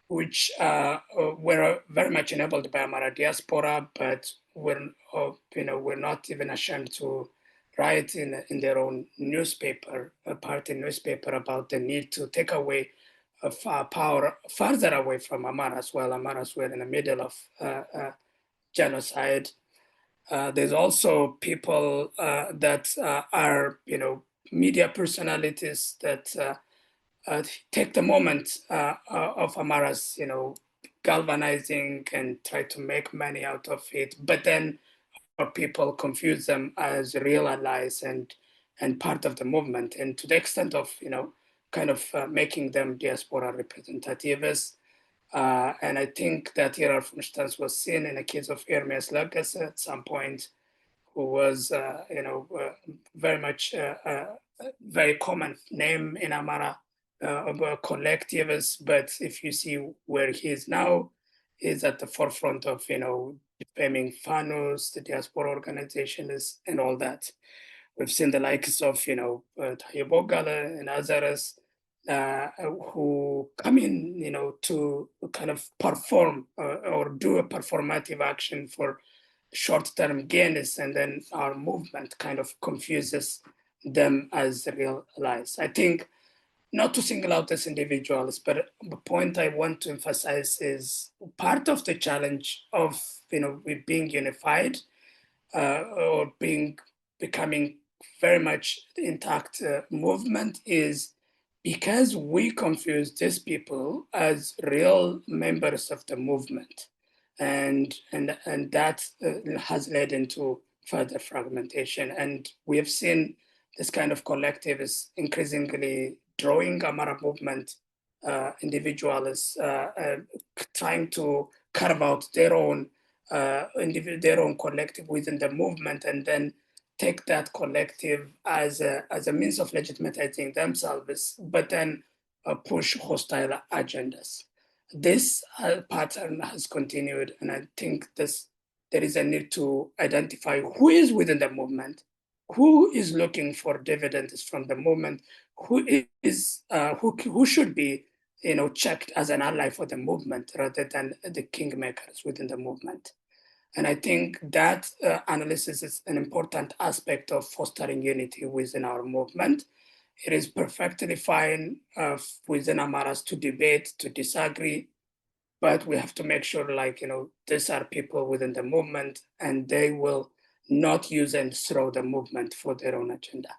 which were very much enabled by Amhara diaspora, but we're not even ashamed to write in their own newspaper, a party newspaper, about the need to take away power further away from Amharas, while Amharas were in the middle of genocide. There's also people that are, media personalities that take the moment of Amhara's, galvanizing and try to make money out of it, but then people confuse them as real allies and part of the movement, and to the extent of, kind of making them diaspora representatives. And I think that here, for instance, was seen in the case of Hermes Lucas at some point, who was, very much a very common name in Amhara collectivists. But if you see where he is now, he's at the forefront of, defaming FANUS, the diaspora organizations, and all that. We've seen the likes of, Tayyip and others who come in, to kind of perform or do a performative action for short-term gains, and then our movement kind of confuses them as real allies. I think not to single out as individuals, but the point I want to emphasize is part of the challenge of with being unified or becoming very much intact movement is because we confuse these people as real members of the movement, and that has led into further fragmentation. And we have seen this kind of collective is increasingly drawing Amhara movement individuals trying to carve out their own collective within the movement, and then take that collective as a means of legitimatizing themselves, but then push hostile agendas. This pattern has continued, and I think there is a need to identify who is within the movement, who is looking for dividends from the movement, who should be checked as an ally for the movement rather than the kingmakers within the movement. And I think that analysis is an important aspect of fostering unity within our movement. It is perfectly fine within Amharas to debate, to disagree, but we have to make sure, these are people within the movement, and they will not use and throw the movement for their own agenda.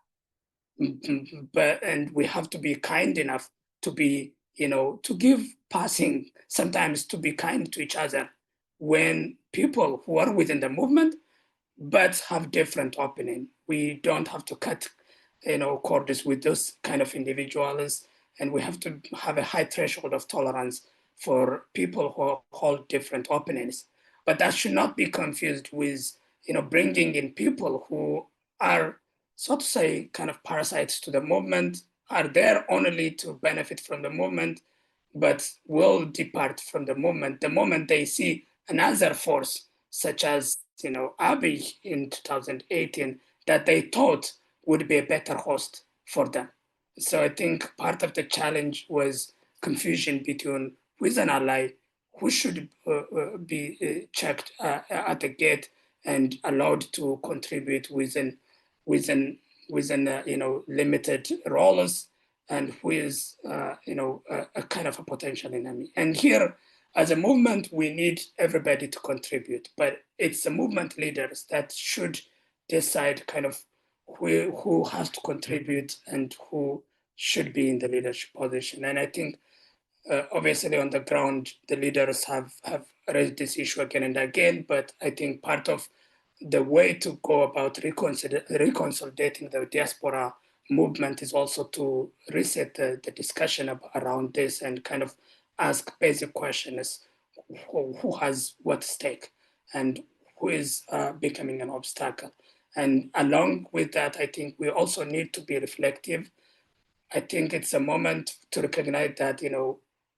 And we have to be kind enough to be, to give passing, sometimes to be kind to each other when people who are within the movement but have different opinion. We don't have to cut, cords with those kind of individuals, and we have to have a high threshold of tolerance for people who hold different opinions. But that should not be confused with, bringing in people who are, so to say, kind of parasites to the movement, are there only to benefit from the movement, but will depart from the moment they see another force, such as, Abiy in 2018, that they thought would be a better host for them. So I think part of the challenge was confusion between who is an ally, who should be checked at the gate and allowed to contribute within limited roles, and who is a kind of a potential enemy. And here, as a movement, we need everybody to contribute, but it's the movement leaders that should decide kind of who has to contribute and who should be in the leadership position. And I think obviously on the ground, the leaders have raised this issue again and again, but I think part of the way to go about reconsolidating the diaspora movement is also to reset the discussion around this and kind of ask basic questions: who has what stake and who is becoming an obstacle. And along with that, I think we also need to be reflective. I think it's a moment to recognize that,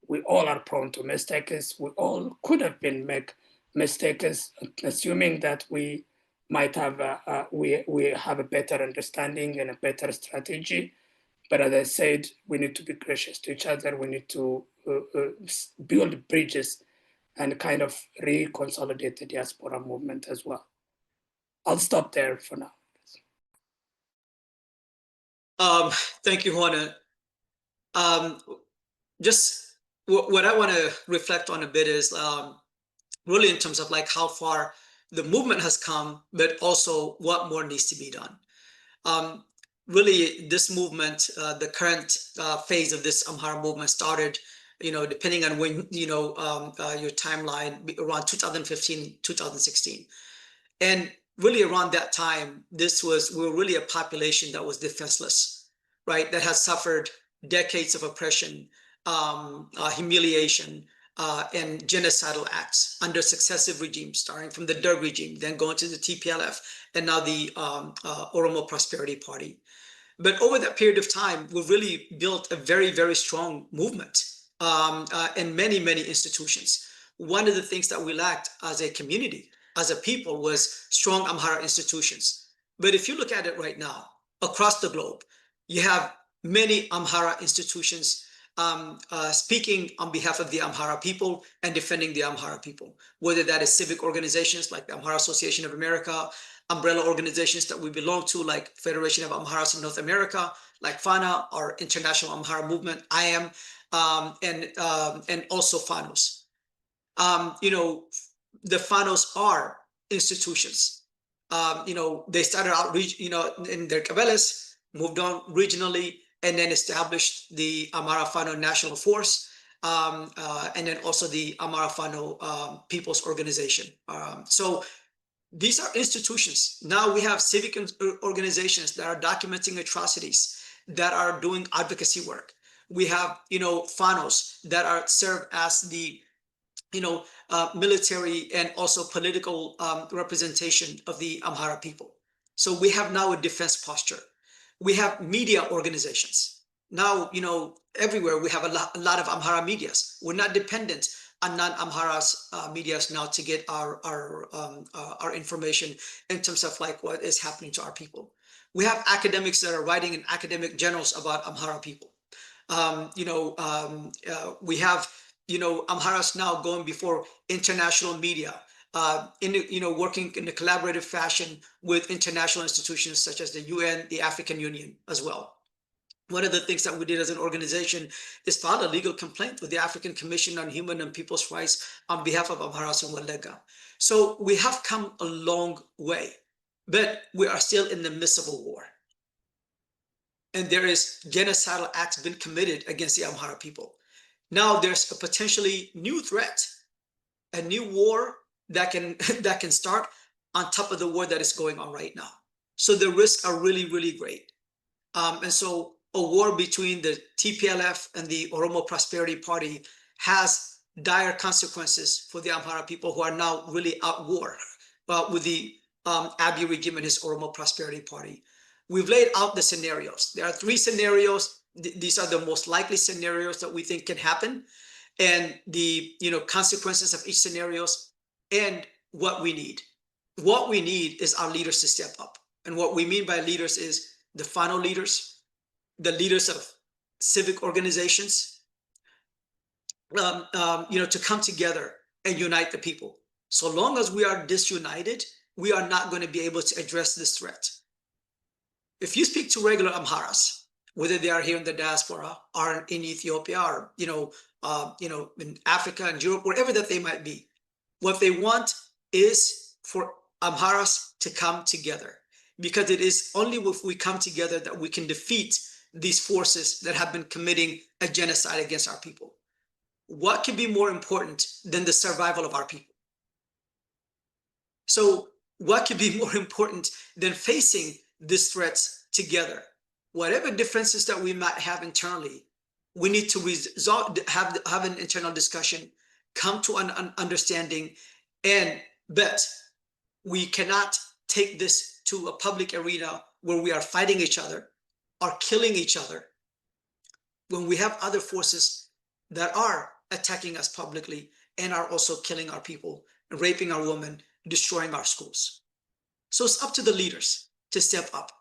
we all are prone to mistakes. We all could have been make mistakes, assuming that we might have we have a better understanding and a better strategy. But as I said, we need to be gracious to each other. We need to build bridges and kind of reconsolidate the diaspora movement as well. I'll stop there for now. Thank you, Hone. Just what I want to reflect on a bit is really in terms of like how far the movement has come, but also what more needs to be done. Really, this movement, the current phase of this Amhara movement started, depending on when, your timeline, around 2015, 2016. And really around that time, we were really a population that was defenseless, right? That has suffered decades of oppression, humiliation, and genocidal acts under successive regimes, starting from the Derg regime, then going to the TPLF, and now the Oromo Prosperity Party. But over that period of time, we've really built a very, very strong movement and many, many institutions. One of the things that we lacked as a community, as a people, was strong Amhara institutions. But if you look at it right now, across the globe, you have many Amhara institutions speaking on behalf of the Amhara people and defending the Amhara people, whether that is civic organizations like the Amhara Association of America, umbrella organizations that we belong to, like Federation of Amharas in North America, like FANA, or International Amhara Movement, IAM, and also FANOS. The FANOS are institutions. They started out, in their Kabeles, moved on regionally, and then established the Amhara Fano National Force, and then also the Amhara Fano People's Organization. So these are institutions. Now we have civic organizations that are documenting atrocities, that are doing advocacy work. We have, FANOS that serve as the, military and also political representation of the Amhara people. So we have now a defense posture. We have media organizations. Now, everywhere we have a lot of Amhara medias. We're not dependent on non-Amhara's medias now to get our information in terms of like what is happening to our people. We have academics that are writing in academic journals about Amhara people. We have, Amharas now going before international media, working in a collaborative fashion with international institutions such as the UN, the African Union as well. One of the things that we did as an organization is file a legal complaint with the African Commission on Human and People's Rights on behalf of Amharas and Walega. So we have come a long way, but we are still in the midst of a war. And there is genocidal acts been committed against the Amhara people. Now there's a potentially new threat, a new war that can start on top of the war that is going on right now. So the risks are really, really great. And so a war between the TPLF and the Oromo Prosperity Party has dire consequences for the Amhara people, who are now really at war with the Abiy regime and his Oromo Prosperity Party. We've laid out the scenarios. There are 3 scenarios. These are the most likely scenarios that we think can happen, and the consequences of each scenarios, and what we need. What we need is our leaders to step up. And what we mean by leaders is the Fano leaders, the leaders of civic organizations, to come together and unite the people. So long as we are disunited, we are not going to be able to address this threat. If you speak to regular Amharas, whether they are here in the diaspora or in Ethiopia or in Africa and Europe, wherever that they might be, what they want is for Amharas to come together, because it is only if we come together that we can defeat these forces that have been committing a genocide against our people. What could be more important than the survival of our people? So what could be more important than facing these threats together? Whatever differences that we might have internally, we need to have an internal discussion, come to an understanding, but we cannot take this to a public arena where we are fighting each other or killing each other when we have other forces that are attacking us publicly and are also killing our people, raping our women, destroying our schools. So it's up to the leaders to step up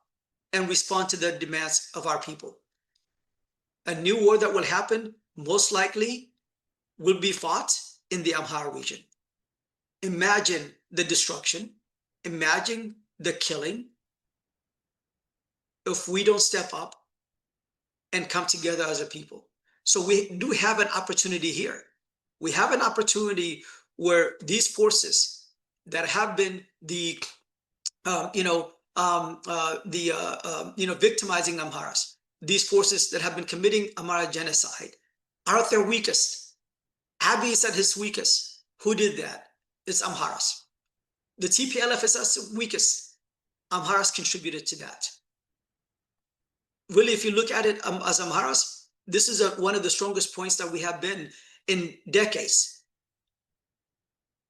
and respond to the demands of our people. A new war that will happen most likely will be fought in the Amhara region. Imagine the destruction, imagine the killing if we don't step up and come together as a people. So we do have an opportunity here. We have an opportunity where these forces that have been the victimizing Amharas, these forces that have been committing Amhara genocide, are at their weakest. Abiy is at his weakest. Who did that? It's Amharas. The TPLF is at its weakest. Amharas contributed to that. Really, if you look at it as Amharas, this is one of the strongest points that we have been in decades,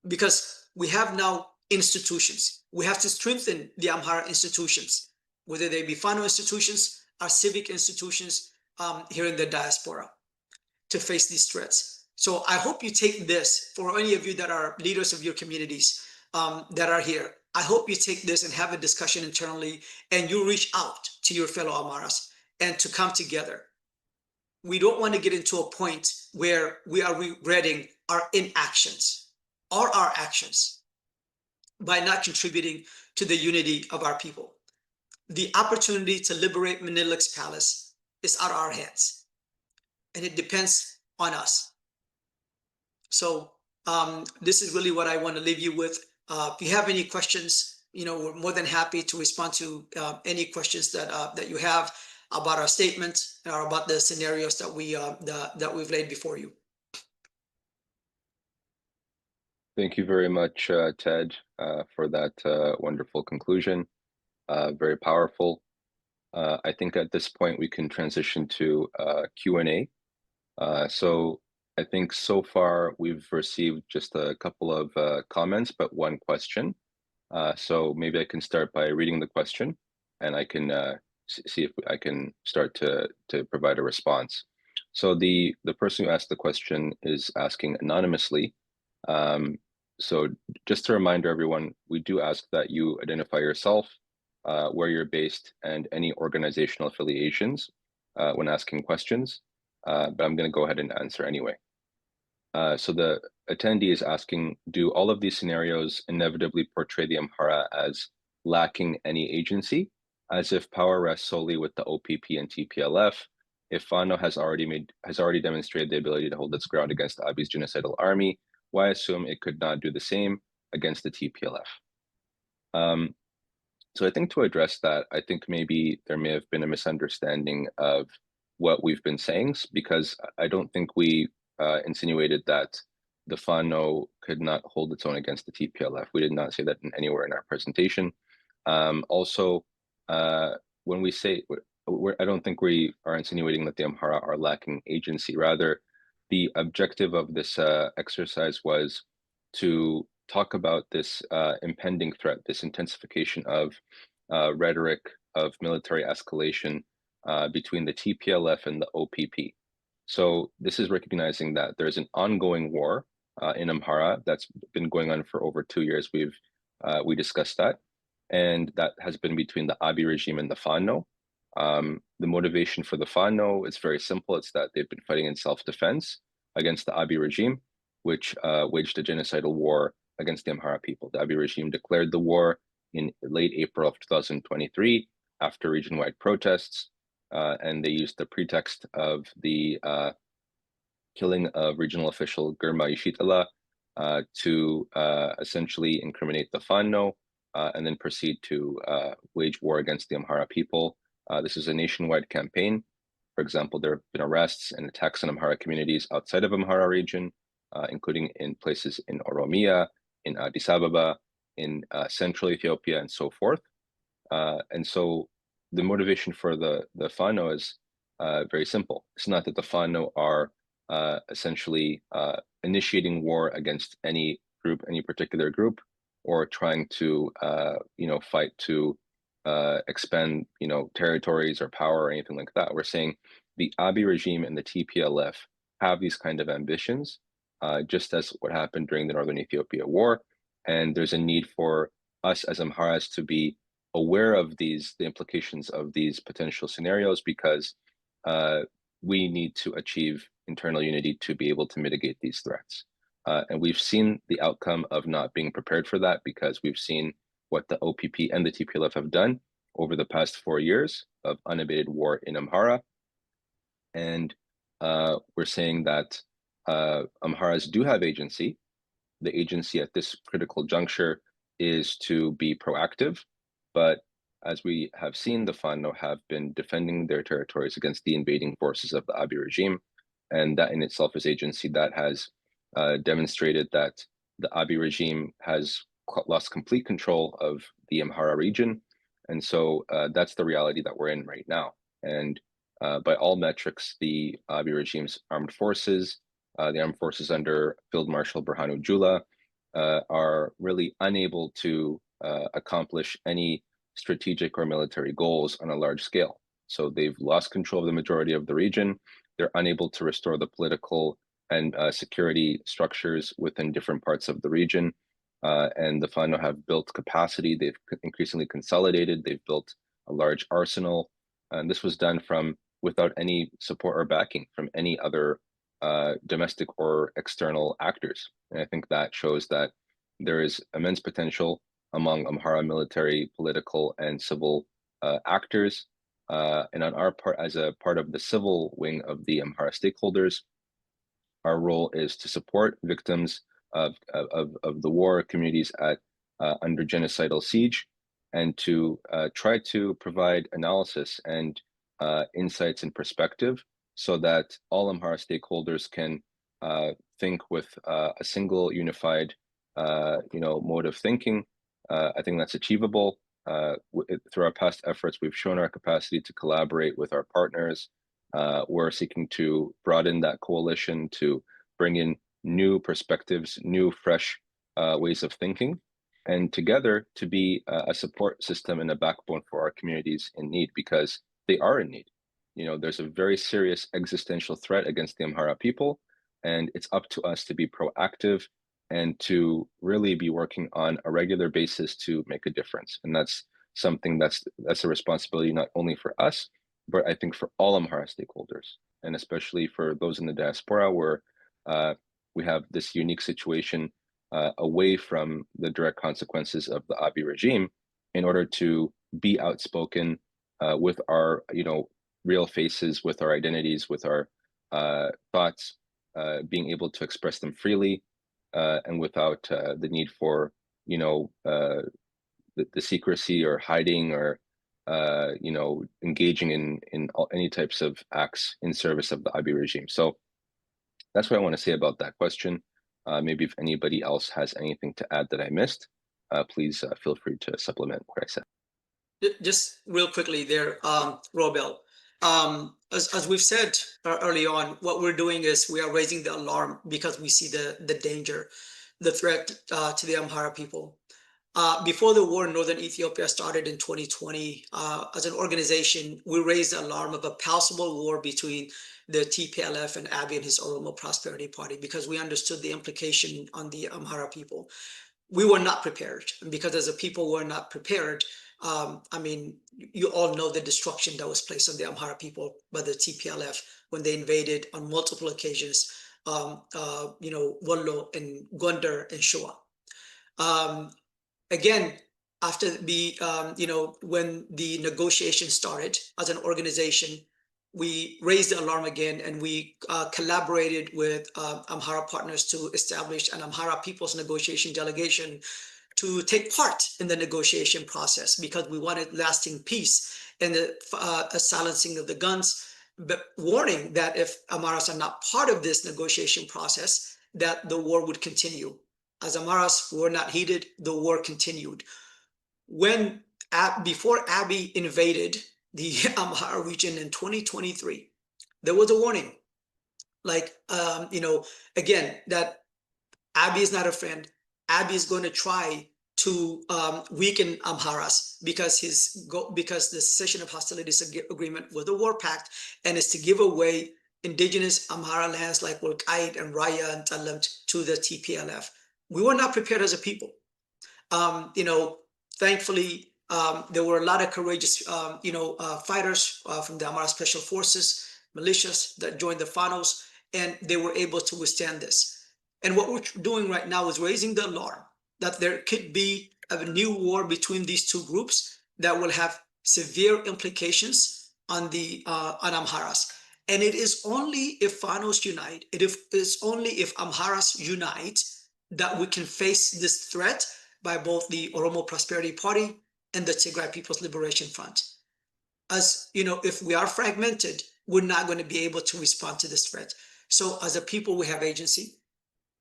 because we have now institutions. We have to strengthen the Amhara institutions, whether they be Fano institutions or civic institutions here in the diaspora, to face these threats. So I hope you take this, for any of you that are leaders of your communities that are here, I hope you take this and have a discussion internally, and you reach out to your fellow Amharas and to come together. We don't want to get into a point where we are regretting our inactions or our actions by not contributing to the unity of our people. The opportunity to liberate Menelik's palace is out of our hands, and it depends on us. So this is really what I want to leave you with. If you have any questions, we're more than happy to respond to any questions that you have about our statement or about the scenarios that we've laid before you. Thank you very much, Ted, for that wonderful conclusion. Very powerful. I think at this point we can transition to Q&A. So I think so far we've received just a couple of comments, but one question. So maybe I can start by reading the question, and I can see if I can start to provide a response. So the person who asked the question is asking anonymously. So just to remind everyone, we do ask that you identify yourself, where you're based, and any organizational affiliations when asking questions. But I'm going to go ahead and answer anyway. So the attendee is asking, do all of these scenarios inevitably portray the Amhara as lacking any agency, as if power rests solely with the OPP and TPLF? If Fano has already demonstrated the ability to hold its ground against Abiy's genocidal army, why assume it could not do the same against the TPLF? So I think to address that, I think maybe there may have been a misunderstanding of what we've been saying, because I don't think we insinuated that the Fano could not hold its own against the TPLF. We did not say that anywhere in our presentation. Also, when we say, I don't think we are insinuating that the Amhara are lacking agency. Rather, the objective of this exercise was to talk about this impending threat, this intensification of rhetoric of military escalation between the TPLF and the OPP. So this is recognizing that there's an ongoing war in Amhara that's been going on for over 2 years. We discussed that, and that has been between the Abiy regime and the Fano. The motivation for the Fano is very simple. It's that they've been fighting in self-defense against the Abiy regime, which waged a genocidal war against the Amhara people. The Abiy regime declared the war in late April of 2023 after region-wide protests, and they used the pretext of the killing of regional official Girma Yeshitala to essentially incriminate the Fano and then proceed to wage war against the Amhara people. This is a nationwide campaign. For example, there have been arrests and attacks on Amhara communities outside of Amhara region, including in places in Oromia, in Addis Ababa, in central Ethiopia, and so forth. And so the motivation for the Fano is very simple. It's not that the Fano are essentially initiating war against any group, any particular group, or trying to fight to expand territories or power or anything like that. We're saying the Abiy regime and the TPLF have these kind of ambitions, just as what happened during the Northern Ethiopia war. And there's a need for us as Amharas to be aware of the implications of these potential scenarios, because we need to achieve internal unity to be able to mitigate these threats. And we've seen the outcome of not being prepared for that, because we've seen what the OPP and the TPLF have done over the past 4 years of unabated war in Amhara. And we're saying that Amharas do have agency. The agency at this critical juncture is to be proactive, but as we have seen, the Fano have been defending their territories against the invading forces of the Abiy regime, and that in itself is agency that has demonstrated that the Abiy regime has lost complete control of the Amhara region, and so that's the reality that we're in right now. And by all metrics, the Abiy regime's armed forces, the armed forces under Field Marshal Burhanu Jula, are really unable to accomplish any strategic or military goals on a large scale. So they've lost control of the majority of the region. They're unable to restore the political and security structures within different parts of the region. And the Fano have built capacity. They've increasingly consolidated. They've built a large arsenal. And this was done without any support or backing from any other domestic or external actors. And I think that shows that there is immense potential among Amhara military, political, and civil actors. And on our part, as a part of the civil wing of the Amhara stakeholders, our role is to support victims of the war, communities under genocidal siege, and to try to provide analysis and insights and perspective, so that all Amhara stakeholders can think with a single unified mode of thinking. I think that's achievable. Through our past efforts, we've shown our capacity to collaborate with our partners. We're seeking to broaden that coalition to bring in new perspectives, new, fresh ways of thinking, and together to be a support system and a backbone for our communities in need, because they are in need. There's a very serious existential threat against the Amhara people, and it's up to us to be proactive and to really be working on a regular basis to make a difference. And that's something that's a responsibility not only for us, but I think for all Amhara stakeholders, and especially for those in the diaspora, where we have this unique situation away from the direct consequences of the Abiy regime, in order to be outspoken with our real faces, with our identities, with our thoughts, being able to express them freely, and without the need for the secrecy or hiding or engaging in any types of acts in service of the Abiy regime. So that's what I want to say about that question. Maybe if anybody else has anything to add that I missed, please feel free to supplement what I said. Just real quickly there, Robel. As we've said early on, what we're doing is we are raising the alarm because we see the danger, the threat to the Amhara people. Before the war in Northern Ethiopia started in 2020, as an organization, we raised the alarm of a possible war between the TPLF and Abiy and his Oromo Prosperity Party, because we understood the implication on the Amhara people. We were not prepared, and because as a people were not prepared, you all know the destruction that was placed on the Amhara people by the TPLF when they invaded on multiple occasions, Wollo and Gondar and Shoa. Again, after when the negotiation started, as an organization, we raised the alarm again, and we collaborated with Amhara partners to establish an Amhara People's Negotiation Delegation to take part in the negotiation process, because we wanted lasting peace and the silencing of the guns, but warning that if Amharas are not part of this negotiation process, that the war would continue. As Amharas were not heeded, the war continued. Before Abiy invaded the Amhara region in 2023, there was a warning, again, that Abiy is not a friend. Abiy is going to try to weaken Amharas because the cessation of hostilities agreement was a war pact, and is to give away indigenous Amhara lands like Wolkait and Raya and Talant to the TPLF. We were not prepared as a people. Thankfully, there were a lot of courageous, fighters from the Amhara Special Forces militias that joined the Fanos, and they were able to withstand this. And what we're doing right now is raising the alarm that there could be a new war between these two groups that will have severe implications on on Amharas. And it is only if Fanos unite, it is only if Amharas unite that we can face this threat by both the Oromo Prosperity Party and the Tigray People's Liberation Front. As you know, if we are fragmented, we're not going to be able to respond to this threat. So as a people, we have agency.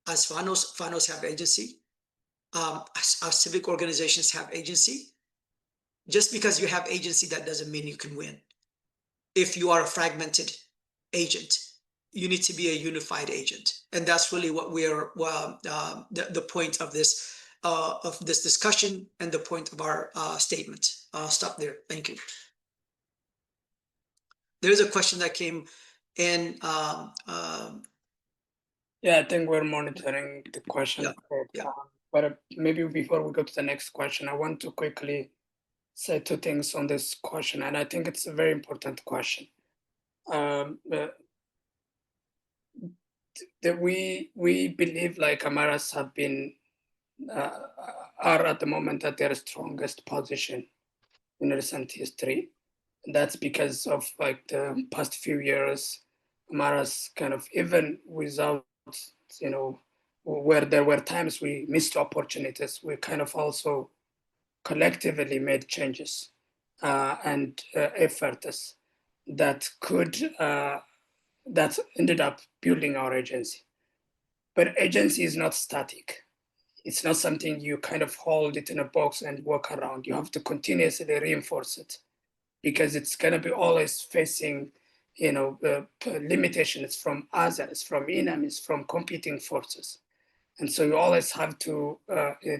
As Fanos have agency. As our civic organizations have agency. Just because you have agency, that doesn't mean you can win. If you are a fragmented agent, you need to be a unified agent. And that's really what we're, the point of this discussion and the point of our statement. I'll stop there. Thank you. There's a question that came in. Yeah, I think we're monitoring the question. Yeah. But maybe before we go to the next question, I want to quickly say two things on this question, and I think it's a very important question. That we believe like Amharas have been are at the moment at their strongest position in recent history. And that's because of like the past few years, Amharas kind of, even without, where there were times we missed opportunities, we kind of also collectively made changes and efforts that that ended up building our agency. But agency is not static. It's not something you kind of hold it in a box and walk around. You have to continuously reinforce it because it's going to be always facing, limitations from others, from enemies, from competing forces. And so you always have to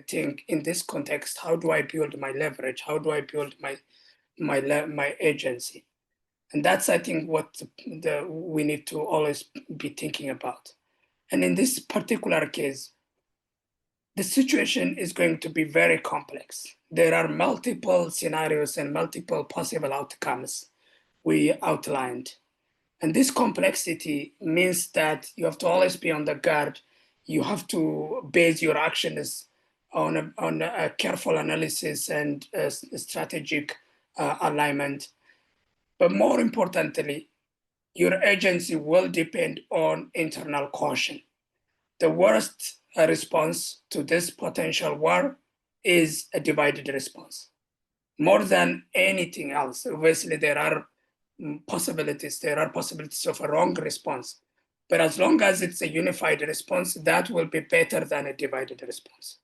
think in this context, how do I build my leverage? How do I build my agency? And that's, I think, what we need to always be thinking about. And in this particular case, the situation is going to be very complex. There are multiple scenarios and multiple possible outcomes we outlined. And this complexity means that you have to always be on the guard. You have to base your actions on a careful analysis and strategic alignment. But more importantly, your agency will depend on internal caution. The worst response to this potential war is a divided response. More than anything else, obviously there are possibilities of a wrong response. But as long as it's a unified response, that will be better than a divided response.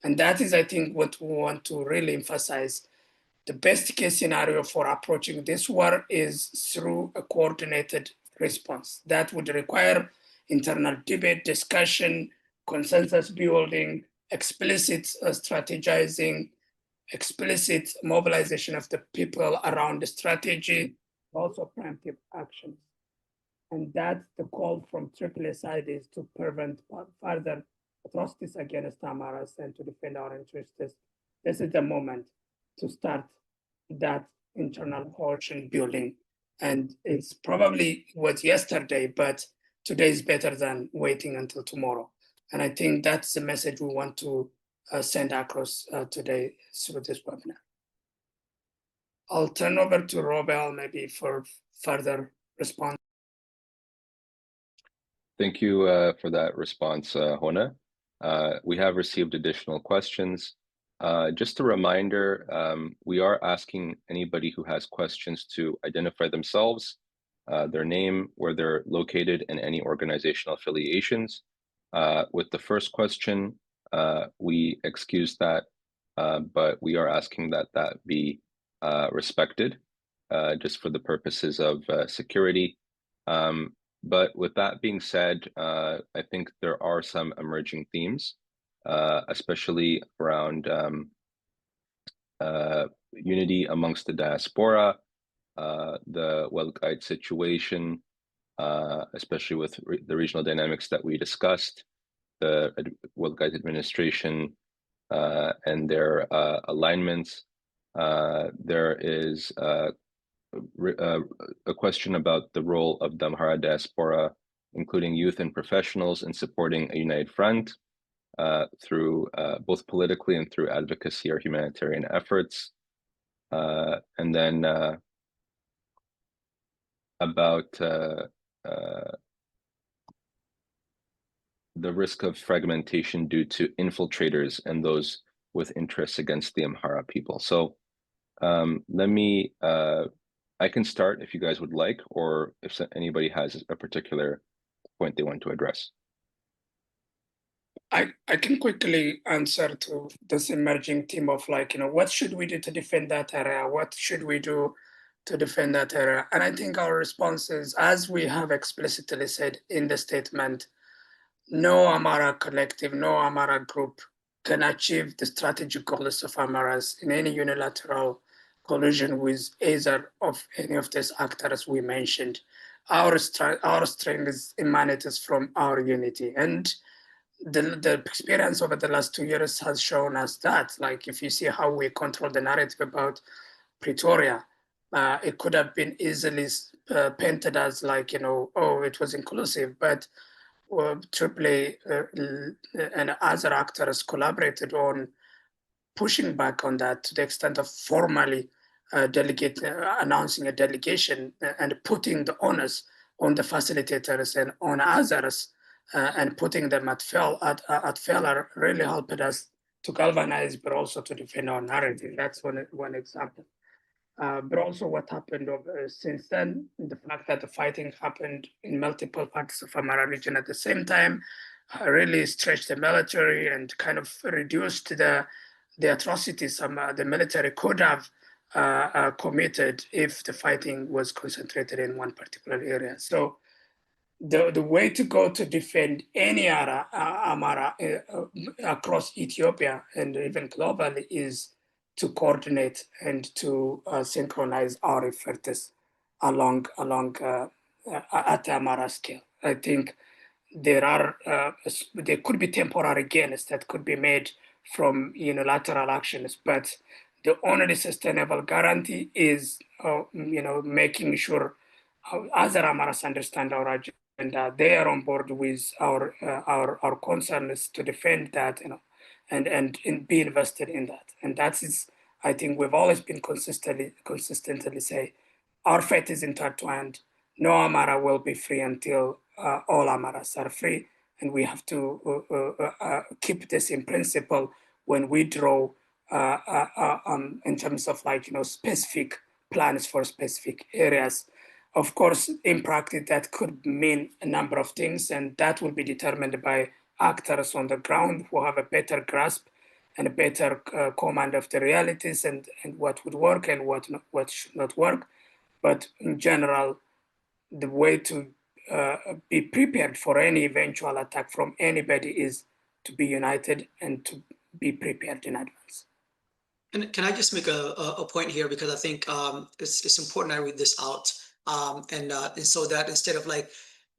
And that is, I think, what we want to really emphasize. The best case scenario for approaching this war is through a coordinated response. That would require internal debate, discussion, consensus building, explicit strategizing, explicit mobilization of the people around the strategy, also preemptive actions. And that's the call from AAA side, is to prevent further atrocities against Amharas and to defend our interests. This is the moment to start that internal cohesion building. And it's probably was yesterday, but today is better than waiting until tomorrow. And I think that's the message we want to send across today through this webinar. I'll turn over to Robel maybe for further response. Thank you for that response, Hone. We have received additional questions. Just a reminder, we are asking anybody who has questions to identify themselves, their name, where they're located, and any organizational affiliations. With the first question, we excuse that, but we are asking that that be respected, just for the purposes of security. But with that being said, I think there are some emerging themes, especially around unity amongst the diaspora, the Welkite situation, especially with the regional dynamics that we discussed, the Welkite administration and their alignments. There is a question about the role of the Amhara diaspora, including youth and professionals, in supporting a united front through both politically and through advocacy or humanitarian efforts. And then about the risk of fragmentation due to infiltrators and those with interests against the Amhara people. So let me, I can start if you guys would like, or if anybody has a particular point they want to address. I can quickly answer to this emerging theme of what should we do to defend that area? What should we do to defend that area? And I think our response is, as we have explicitly said in the statement, no Amhara collective, no Amhara group can achieve the strategic goals of Amharas in any unilateral collusion with either of any of these actors we mentioned. Our strength emanates from our unity. And the experience over the last 2 years has shown us that, if you see how we control the narrative about Pretoria, it could have been easily painted as oh, it was inclusive, but Tripoli and other actors collaborated on pushing back on that to the extent of formally announcing a delegation and putting the onus on the facilitators and on others and putting them at failure really helped us to galvanize, but also to defend our narrative. That's one example. But also what happened since then, the fact that the fighting happened in multiple parts of Amhara region at the same time, really stretched the military and kind of reduced the atrocities the military could have committed if the fighting was concentrated in one particular area. So the way to go to defend any Amhara across Ethiopia and even globally is to coordinate and to synchronize our efforts along at the Amhara scale. I think there could be temporary gains that could be made from unilateral actions, but the only sustainable guarantee is making sure other Amharas understand our agenda. They are on board with our concerns to defend that, and be invested in that. And that is, I think we've always been consistently say, our fate is intertwined. No Amhara will be free until all Amharas are free. And we have to keep this in principle when we draw in terms of specific plans for specific areas. Of course, in practice, that could mean a number of things, and that will be determined by actors on the ground who have a better grasp and a better command of the realities and what would work and what should not work. But in general, the way to be prepared for any eventual attack from anybody is to be united and to be prepared in advance. And can I just make a point here, because I think it's important I read this out, and so that instead of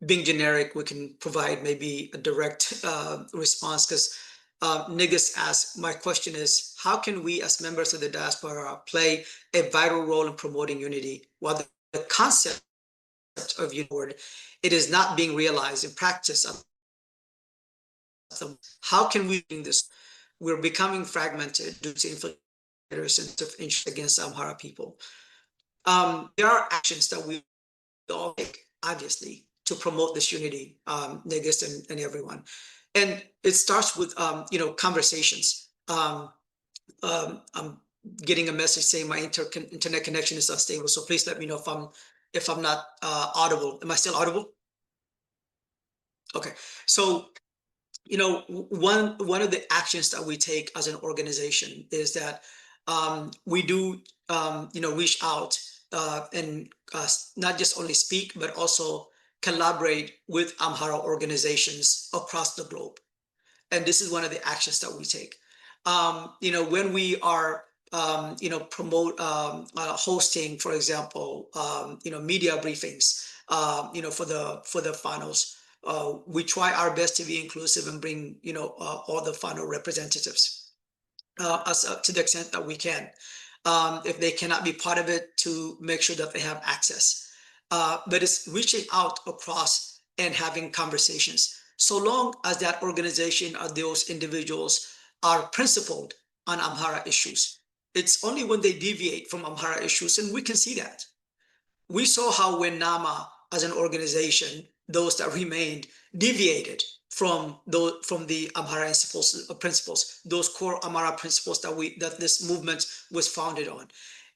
being generic, we can provide maybe a direct response. Because Nigas asked, my question is, how can we as members of the diaspora play a vital role in promoting unity while the concept of unity, it is not being realized in practice? How can we do this? We're becoming fragmented due to infiltrators and interest against Amhara people. There are actions that we all take, obviously, to promote this unity, Nigas and everyone. And it starts with conversations. I'm getting a message saying my internet connection is unstable, so please let me know if I'm not audible. Am I still audible? Okay, so one of the actions that we take as an organization is that we do reach out and not just only speak, but also collaborate with Amhara organizations across the globe. And this is one of the actions that we take. When we are hosting, for example, media briefings, for the finals, we try our best to be inclusive and bring, all the final representatives to the extent that we can. if they cannot be part of it, to make sure that they have access. But it's reaching out across and having conversations. So long as that organization or those individuals are principled on Amhara issues. It's only when they deviate from Amhara issues, and we can see that. We saw how when NAMA as an organization, those that remained, deviated from the Amhara principles, those core Amhara principles that this movement was founded on.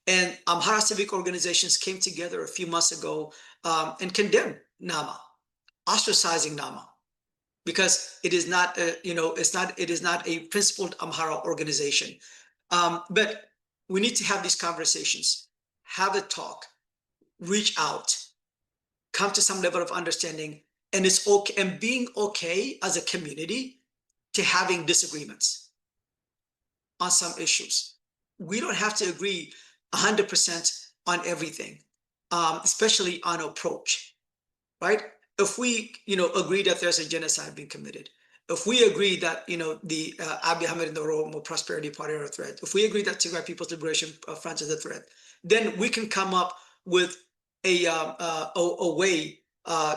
And Amhara civic organizations came together a few months ago and condemned NAMA, ostracizing NAMA, because it is not it is not a principled Amhara organization. But we need to have these conversations, have a talk, reach out, come to some level of understanding, and it's okay, and being okay as a community to having disagreements on some issues. We don't have to agree 100% on everything, especially on approach, right? If we, agree that there's a genocide being committed, if we agree that, the Abiy Ahmed and the Oromo Prosperity Party are a threat, if we agree that Tigray People's Liberation Front is a threat, then we can come up with a way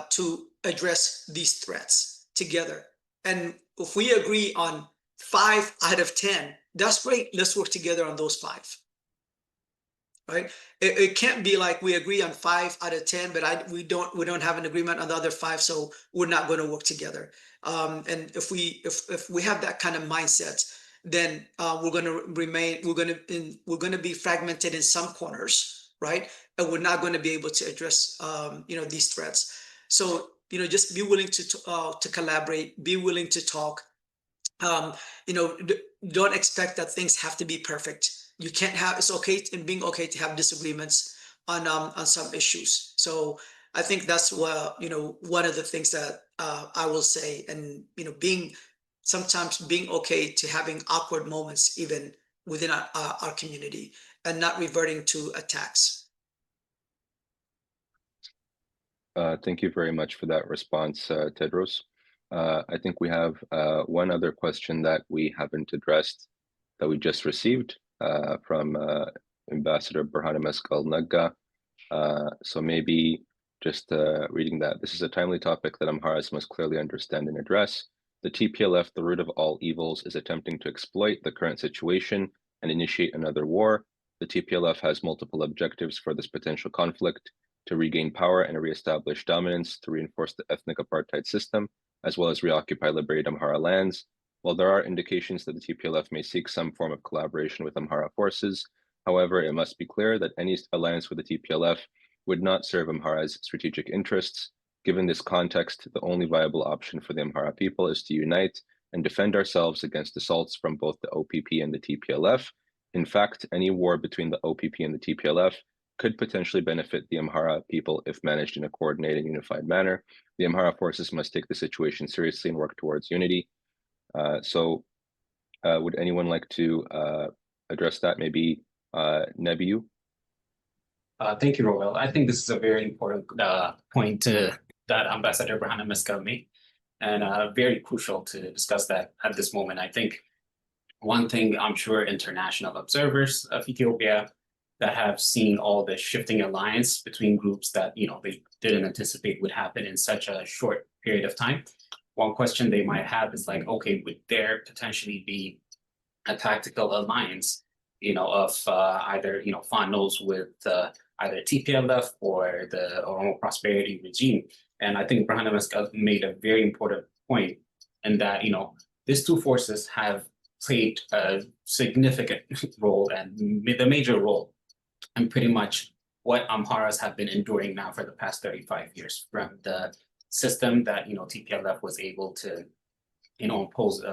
to address these threats together. And if we agree on 5 out of 10, that's great. Let's work together on those 5. Right? It can't be like we agree on 5 out of 10, but we don't have an agreement on the other 5, so we're not going to work together. And if we have that kind of mindset, then we're going to be fragmented in some corners, right? And we're not going to be able to address these threats. So just be willing to collaborate, be willing to talk. Don't expect that things have to be perfect. You can't have, it's okay and being okay to have disagreements on some issues. So I think that's one of the things that I will say, and sometimes being okay to having awkward moments even within our community, and not reverting to attacks. Thank you very much for that response, Tewodrose. I think we have one other question that we haven't addressed that we just received from Ambassador Burhanu Meskel Nagga. So maybe just reading that. This is a timely topic that Amharas must clearly understand and address. The TPLF, the root of all evils, is attempting to exploit the current situation and initiate another war. The TPLF has multiple objectives for this potential conflict: to regain power and reestablish dominance, to reinforce the ethnic apartheid system, as well as reoccupy liberated Amhara lands. While there are indications that the TPLF may seek some form of collaboration with Amhara forces, however, it must be clear that any alliance with the TPLF would not serve Amhara's strategic interests. Given this context, the only viable option for the Amhara people is to unite and defend ourselves against assaults from both the OPP and the TPLF. In fact, any war between the OPP and the TPLF could potentially benefit the Amhara people if managed in a coordinated and unified manner. The Amhara forces must take the situation seriously and work towards unity. So would anyone like to address that? Maybe Nebiyou? Thank you, Robel. I think this is a very important point that Ambassador Burhanu Meskel made, and very crucial to discuss that at this moment. I think one thing I'm sure international observers of Ethiopia that have seen all the shifting alliance between groups that they didn't anticipate would happen in such a short period of time. One question they might have is like, okay, would there potentially be a tactical alliance, of either Fanos with either TPLF or the Oromo Prosperity regime? And I think Burhanu Meskel made a very important point in that these two forces have played a significant role, and the major role, and pretty much what Amharas have been enduring now for the past 35 years, from the system that TPLF was able to impose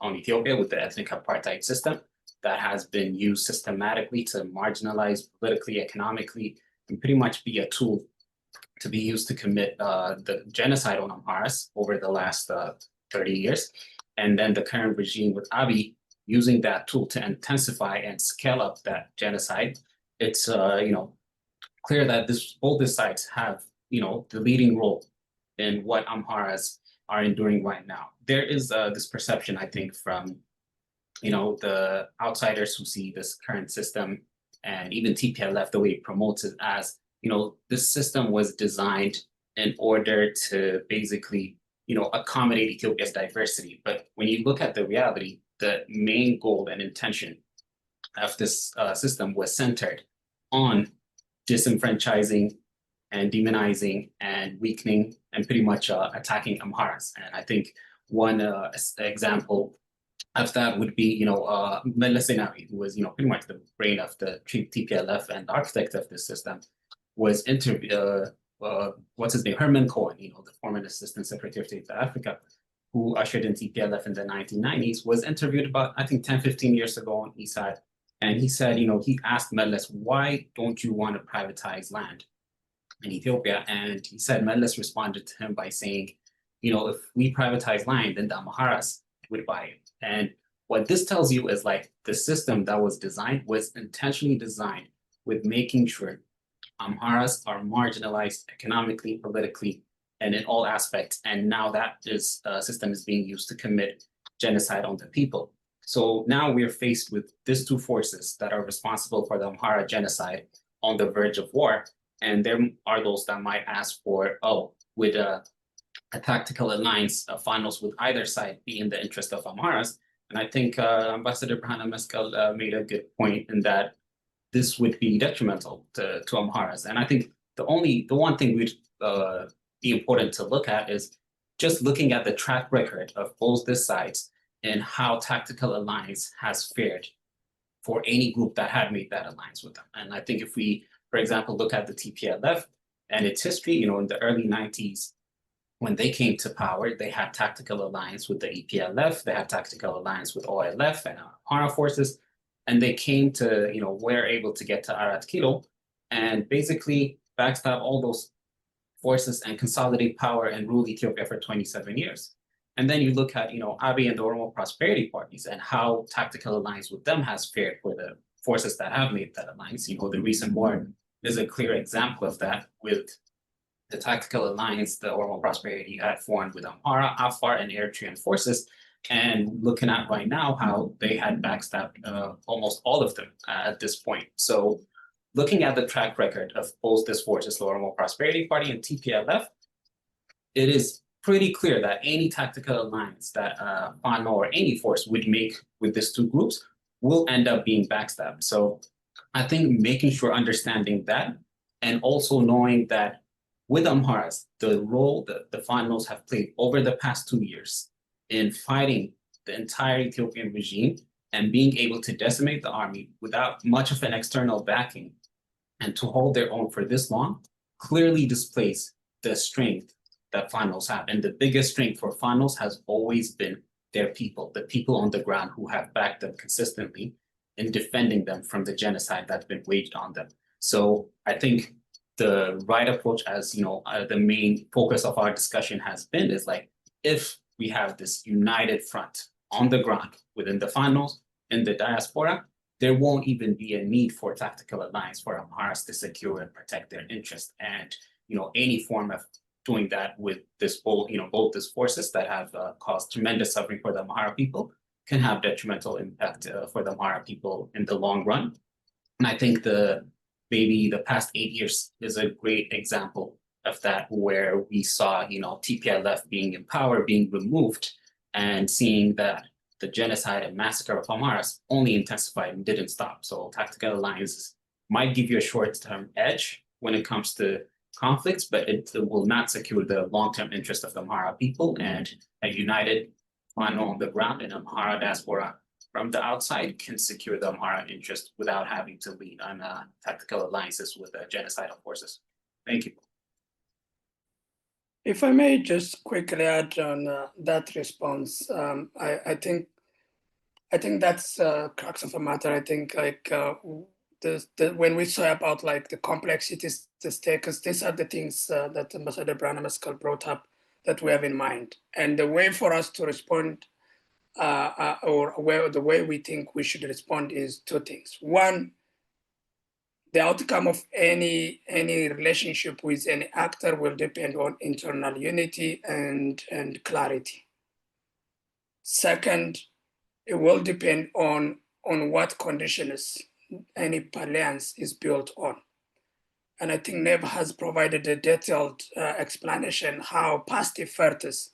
on Ethiopia with the ethnic apartheid system that has been used systematically to marginalize politically, economically, and pretty much be a tool to be used to commit the genocide on Amharas over the last 30 years. And then the current regime with Abiy using that tool to intensify and scale up that genocide. It's clear that both the sides have the leading role in what Amharas are enduring right now. There is this perception, I think, from the outsiders who see this current system and even TPLF, the way it promotes it as, this system was designed in order to basically, accommodate Ethiopia's diversity. But when you look at the reality, the main goal and intention of this system was centered on disenfranchising and demonizing and weakening and pretty much attacking Amharas. And I think one example of that would be, Meles Zenawi, who was, pretty much the brain of the TPLF and architect of this system, was interviewed. What's his name? Herman Cohen, the former Assistant Secretary of State to Africa, who ushered in TPLF in the 1990s, was interviewed about, I think, 10, 15 years ago on Eastside. And he said, he asked Meles, why don't you want to privatize land in Ethiopia? And he said, Meles responded to him by saying, if we privatize land, then the Amharas would buy it. And what this tells you is like the system that was designed was intentionally designed with making sure Amharas are marginalized economically, politically, and in all aspects. And now that this system is being used to commit genocide on the people. So now we're faced with these two forces that are responsible for the Amhara genocide on the verge of war. And there are those that might ask for, would a tactical alliance of finals with either side be in the interest of Amharas? And I think Ambassador Brahana Meskel made a good point in that this would be detrimental to Amharas. And I think the one thing would be important to look at is just looking at the track record of both the sides and how tactical alliance has fared for any group that had made that alliance with them. And I think if we, for example, look at the TPLF and its history, in the early 90s, when they came to power, they had tactical alliance with the EPLF, they had tactical alliance with OLF and Amhara forces, and they came to, were able to get to Arat Kilo and basically backstab all those forces and consolidate power and rule Ethiopia for 27 years. And then you look at, Abiy and the Oromo Prosperity Parties and how tactical alliance with them has fared for the forces that have made that alliance. The recent war is a clear example of that with the tactical alliance the Oromo Prosperity had formed with Amhara, Afar, and Eritrean forces, and looking at right now how they had backstabbed almost all of them at this point. So looking at the track record of both these forces, the Oromo Prosperity Party and TPLF, it is pretty clear that any tactical alliance that FANO or any force would make with these two groups will end up being backstabbed. So I think making sure understanding that and also knowing that with Amharas, the role that the FANOs have played over the past 2 years in fighting the entire Ethiopian regime and being able to decimate the army without much of an external backing and to hold their own for this long clearly displays the strength that FANOs have. And the biggest strength for FANOs has always been their people, the people on the ground who have backed them consistently in defending them from the genocide that's been waged on them. So I think the right approach, as the main focus of our discussion has been, is like, if we have this united front on the ground within the FANOs, in the diaspora, there won't even be a need for tactical alliance for Amharas to secure and protect their interests. And any form of doing that with this both these forces that have caused tremendous suffering for the Amhara people can have detrimental impact for the Amhara people in the long run. And I think maybe the past 8 years is a great example of that, where we saw, TPLF being in power, being removed, and seeing that the genocide and massacre of Amharas only intensified and didn't stop. So tactical alliances might give you a short-term edge when it comes to conflicts, but it will not secure the long-term interest of the Amhara people. And a united FANO on the ground and Amhara diaspora from the outside can secure the Amhara interest without having to lean on tactical alliances with genocidal forces. Thank you. If I may just quickly add on that response, I think that's crux of the matter. I think when we say about the complexities, the stakes, these are the things that Ambassador Brahana Meskel brought up that we have in mind, and the way for us to respond, or the way we think we should respond, is two things. One, the outcome of any relationship with any actor will depend on internal unity and clarity. Second, it will depend on what conditions any alliance is built on. And I think Neb has provided a detailed explanation how past efforts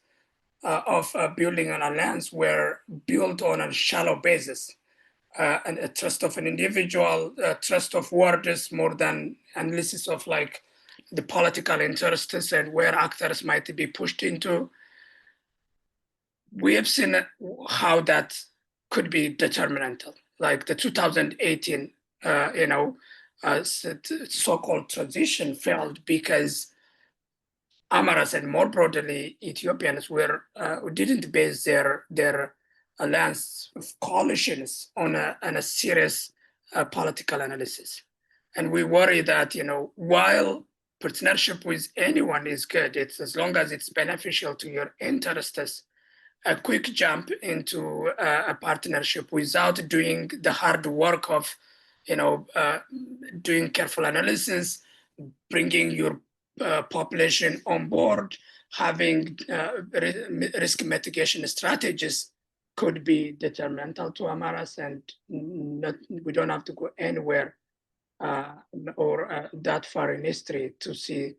of building an alliance were built on a shallow basis. And a trust of an individual, trust of words more than analysis of like the political interests and where actors might be pushed into. We have seen how that could be detrimental. Like the 2018, so-called transition failed because Amharas and more broadly Ethiopians didn't base their alliance of coalitions on a serious political analysis, and we worry that while partnership with anyone is good, it's as long as it's beneficial to your interests. A quick jump into a partnership without doing the hard work of, doing careful analysis, bringing your population on board, having risk mitigation strategies could be detrimental to Amharas, and we don't have to go anywhere or that far in history to see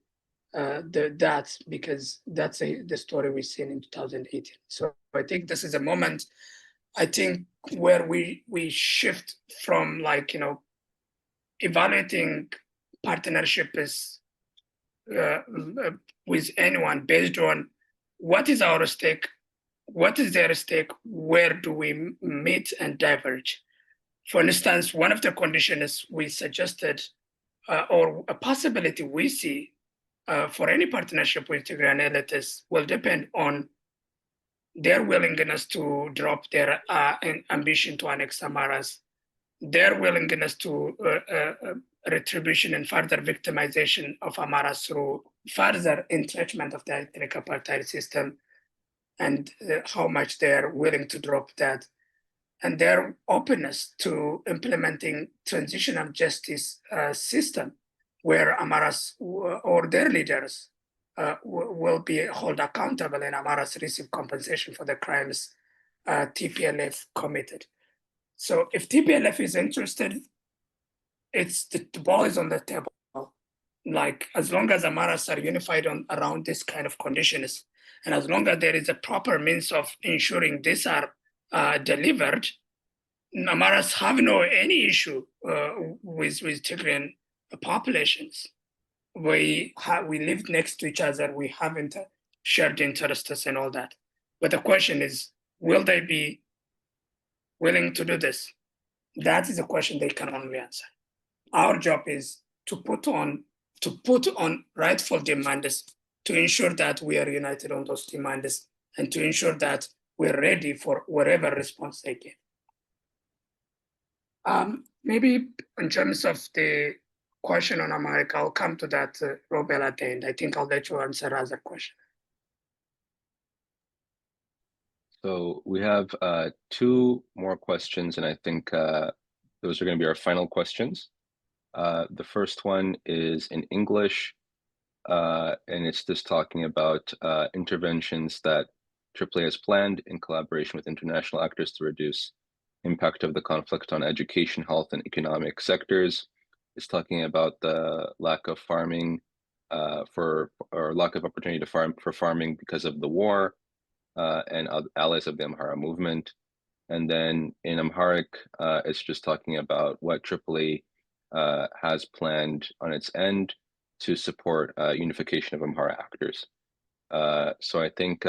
that, because that's the story we've seen in 2018. So I think this is a moment, I think, where we shift from evaluating partnership as with anyone based on what is our stake, what is their stake, where do we meet and diverge. For instance, one of the conditions we suggested or a possibility we see for any partnership with Tigray elites will depend on their willingness to drop their ambition to annex Amharas, their willingness to retribution and further victimization of Amharas through further entrenchment of the ethnic apartheid system, and how much they're willing to drop that, and their openness to implementing transitional justice system where Amharas or their leaders will be held accountable and Amharas receive compensation for the crimes TPLF committed. So if TPLF is interested, it's the ball is on the table. Like, as long as Amharas are unified around this kind of conditions, and as long as there is a proper means of ensuring these are delivered, Amharas have any issue with Tigrayan populations. We live next to each other. We haven't shared interests and all that. But the question is, will they be willing to do this? That is a question they can only answer. Our job is to put on rightful demands, to ensure that we are united on those demands, and to ensure that we're ready for whatever response they give. Maybe in terms of the question on Amharic, I'll come to that, Robel, at the end. I think I'll let you answer as a question. So we have two more questions, and I think those are going to be our final questions. The first one is in English, and it's just talking about interventions that AAA has planned in collaboration with international actors to reduce impact of the conflict on education, health, and economic sectors. It's talking about the lack of farming or lack of opportunity to for farming because of the war and allies of the Amhara movement. And then in Amharic, it's just talking about what AAA has planned on its end to support unification of Amhara actors. So I think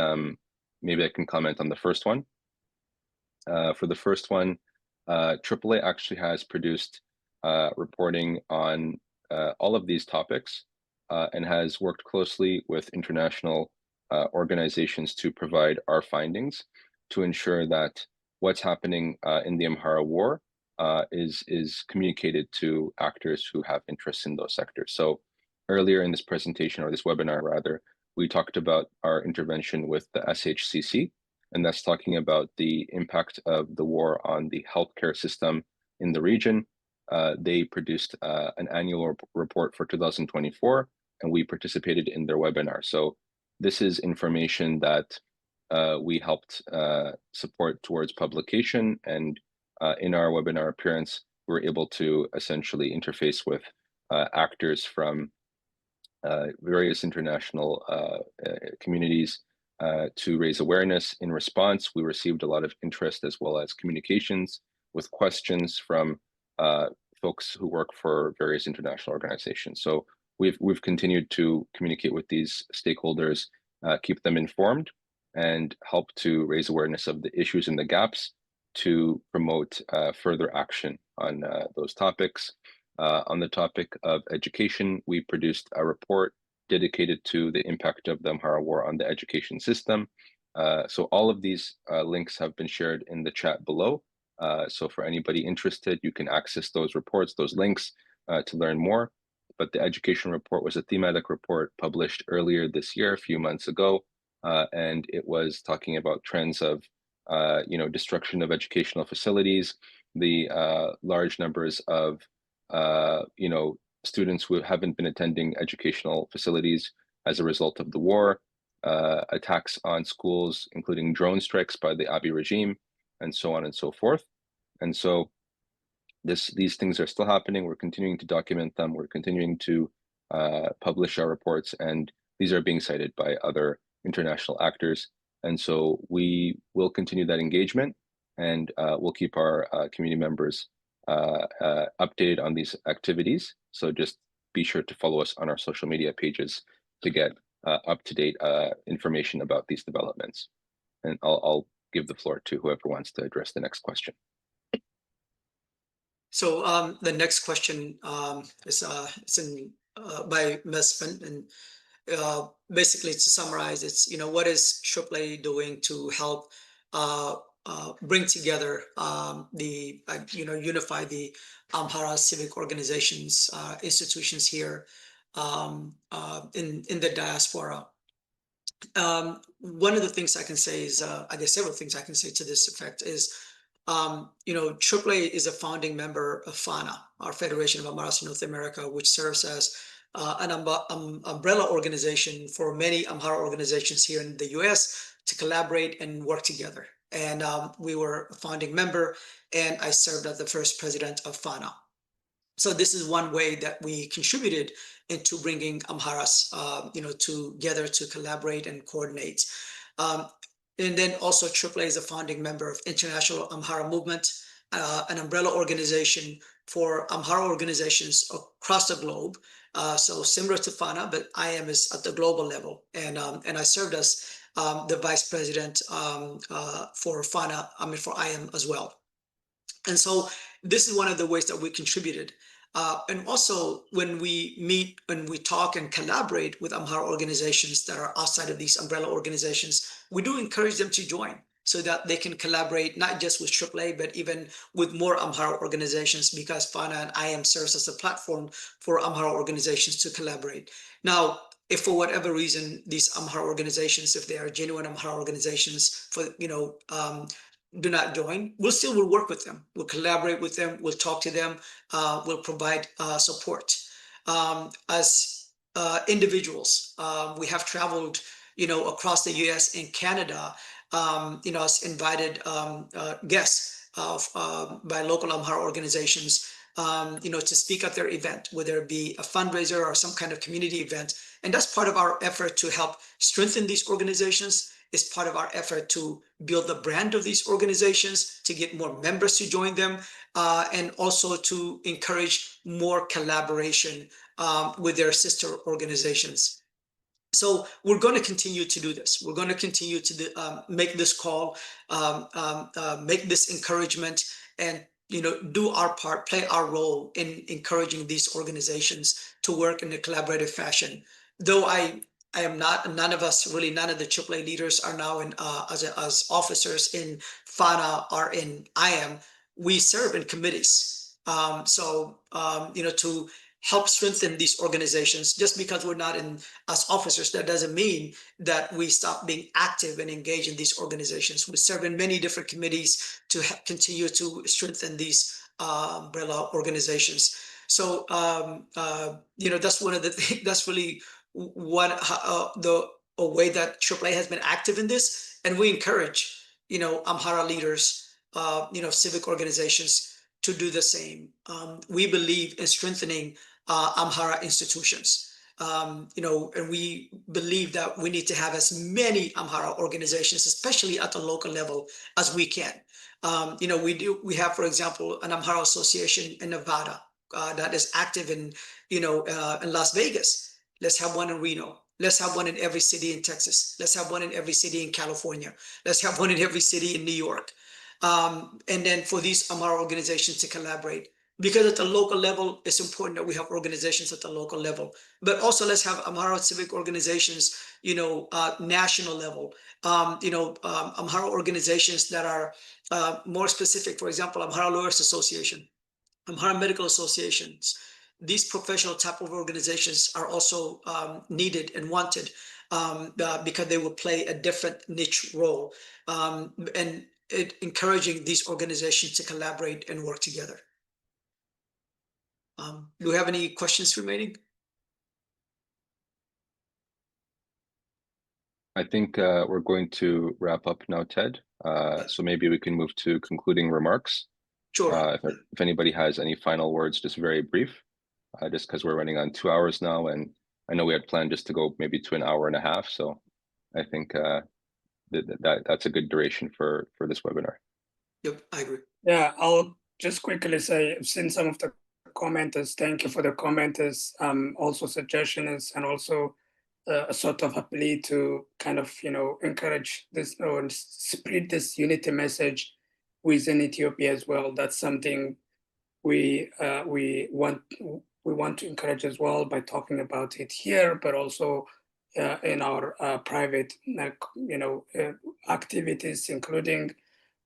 maybe I can comment on the first one. For the first one, AAA actually has produced reporting on all of these topics and has worked closely with international organizations to provide our findings to ensure that what's happening in the Amhara war is communicated to actors who have interests in those sectors. So earlier in this presentation, or this webinar rather, we talked about our intervention with the SHCC, and that's talking about the impact of the war on the healthcare system in the region. They produced an annual report for 2024, and we participated in their webinar. So this is information that we helped support towards publication, and in our webinar appearance, we were able to essentially interface with actors from various international communities to raise awareness. In response, we received a lot of interest as well as communications with questions from folks who work for various international organizations. So we've continued to communicate with these stakeholders, keep them informed, and help to raise awareness of the issues and the gaps to promote further action on those topics. On the topic of education, we produced a report dedicated to the impact of the Amhara War on the education system. So all of these links have been shared in the chat below. So for anybody interested, you can access those reports, those links to learn more. But the education report was a thematic report published earlier this year, a few months ago, and it was talking about trends of destruction of educational facilities, the large numbers of students who haven't been attending educational facilities as a result of the war, attacks on schools, including drone strikes by the Abiy regime, and so on and so forth. And so these things are still happening. We're continuing to document them. We're continuing to publish our reports, and these are being cited by other international actors. And so we will continue that engagement, and we'll keep our community members updated on these activities. So just be sure to follow us on our social media pages to get up-to-date information about these developments. And I'll give the floor to whoever wants to address the next question. So the next question is by Mesfin, and basically to summarize, it's what is AAA doing to help bring together unify the Amhara civic organizations, institutions here in the diaspora. One of the things I can say is, I guess several things I can say to this effect is, AAA is a founding member of FANA, our Federation of Amharas in North America, which serves as an umbrella organization for many Amhara organizations here in the US to collaborate and work together. And we were a founding member, and I served as the first president of FANA. So this is one way that we contributed into bringing Amharas, together to collaborate and coordinate. And then also AAA is a founding member of International Amhara Movement, an umbrella organization for Amhara organizations across the globe. So similar to FANA, but IAM is at the global level. And I served as the vice president for FANA, for IAM as well. And so this is one of the ways that we contributed. And also when we meet and we talk and collaborate with Amhara organizations that are outside of these umbrella organizations, we do encourage them to join so that they can collaborate not just with AAA, but even with more Amhara organizations, because FANA and IAM serves as a platform for Amhara organizations to collaborate. Now, if for whatever reason these Amhara organizations, if they are genuine Amhara organizations, do not join, we'll still work with them. We'll collaborate with them. We'll talk to them. We'll provide support. As individuals, we have traveled, across the U.S. and Canada, as invited guests by local Amhara organizations, to speak at their event, whether it be a fundraiser or some kind of community event. And that's part of our effort to help strengthen these organizations. Is part of our effort to build the brand of these organizations, to get more members to join them, and also to encourage more collaboration with their sister organizations. So we're going to continue to do this. We're going to continue to make this call, make this encouragement, and do our part, play our role in encouraging these organizations to work in a collaborative fashion. Though I am not, none of us, really none of the AAA leaders are now in as officers in FANA or in IAM. We serve in committees. To help strengthen these organizations. Just because we're not in as officers, that doesn't mean that we stop being active and engaged in these organizations. We serve in many different committees to continue to strengthen these umbrella organizations. So, that's one of the things, that's really a way that AAA has been active in this. And we encourage, Amhara leaders, civic organizations to do the same. We believe in strengthening Amhara institutions. And we believe that we need to have as many Amhara organizations, especially at the local level, as we can. We have, for example, an Amhara association in Nevada that is active in Las Vegas. Let's have one in Reno. Let's have one in every city in Texas. Let's have one in every city in California. Let's have one in every city in New York. And then for these Amhara organizations to collaborate. Because at the local level, it's important that we have organizations at the local level. But also let's have Amhara civic organizations, national level. Amhara organizations that are more specific. For example, Amhara Lawyers Association, Amhara Medical Associations. These professional type of organizations are also needed and wanted because they will play a different niche role, and encouraging these organizations to collaborate and work together. Do we have any questions remaining? I think we're going to wrap up now, Ted. So maybe we can move to concluding remarks. Sure. If anybody has any final words, just very brief, just because we're running on 2 hours now, and I know we had planned just to go maybe to an hour and a half. So I think that's a good duration for this webinar. Yep, I agree. Yeah, I'll just quickly say, I've seen some of the commenters. Thank you for the commenters. Also suggestions, and also a sort of a plea to kind of encourage this and spread this unity message within Ethiopia as well. That's something we want to encourage as well by talking about it here, but also in our private activities, including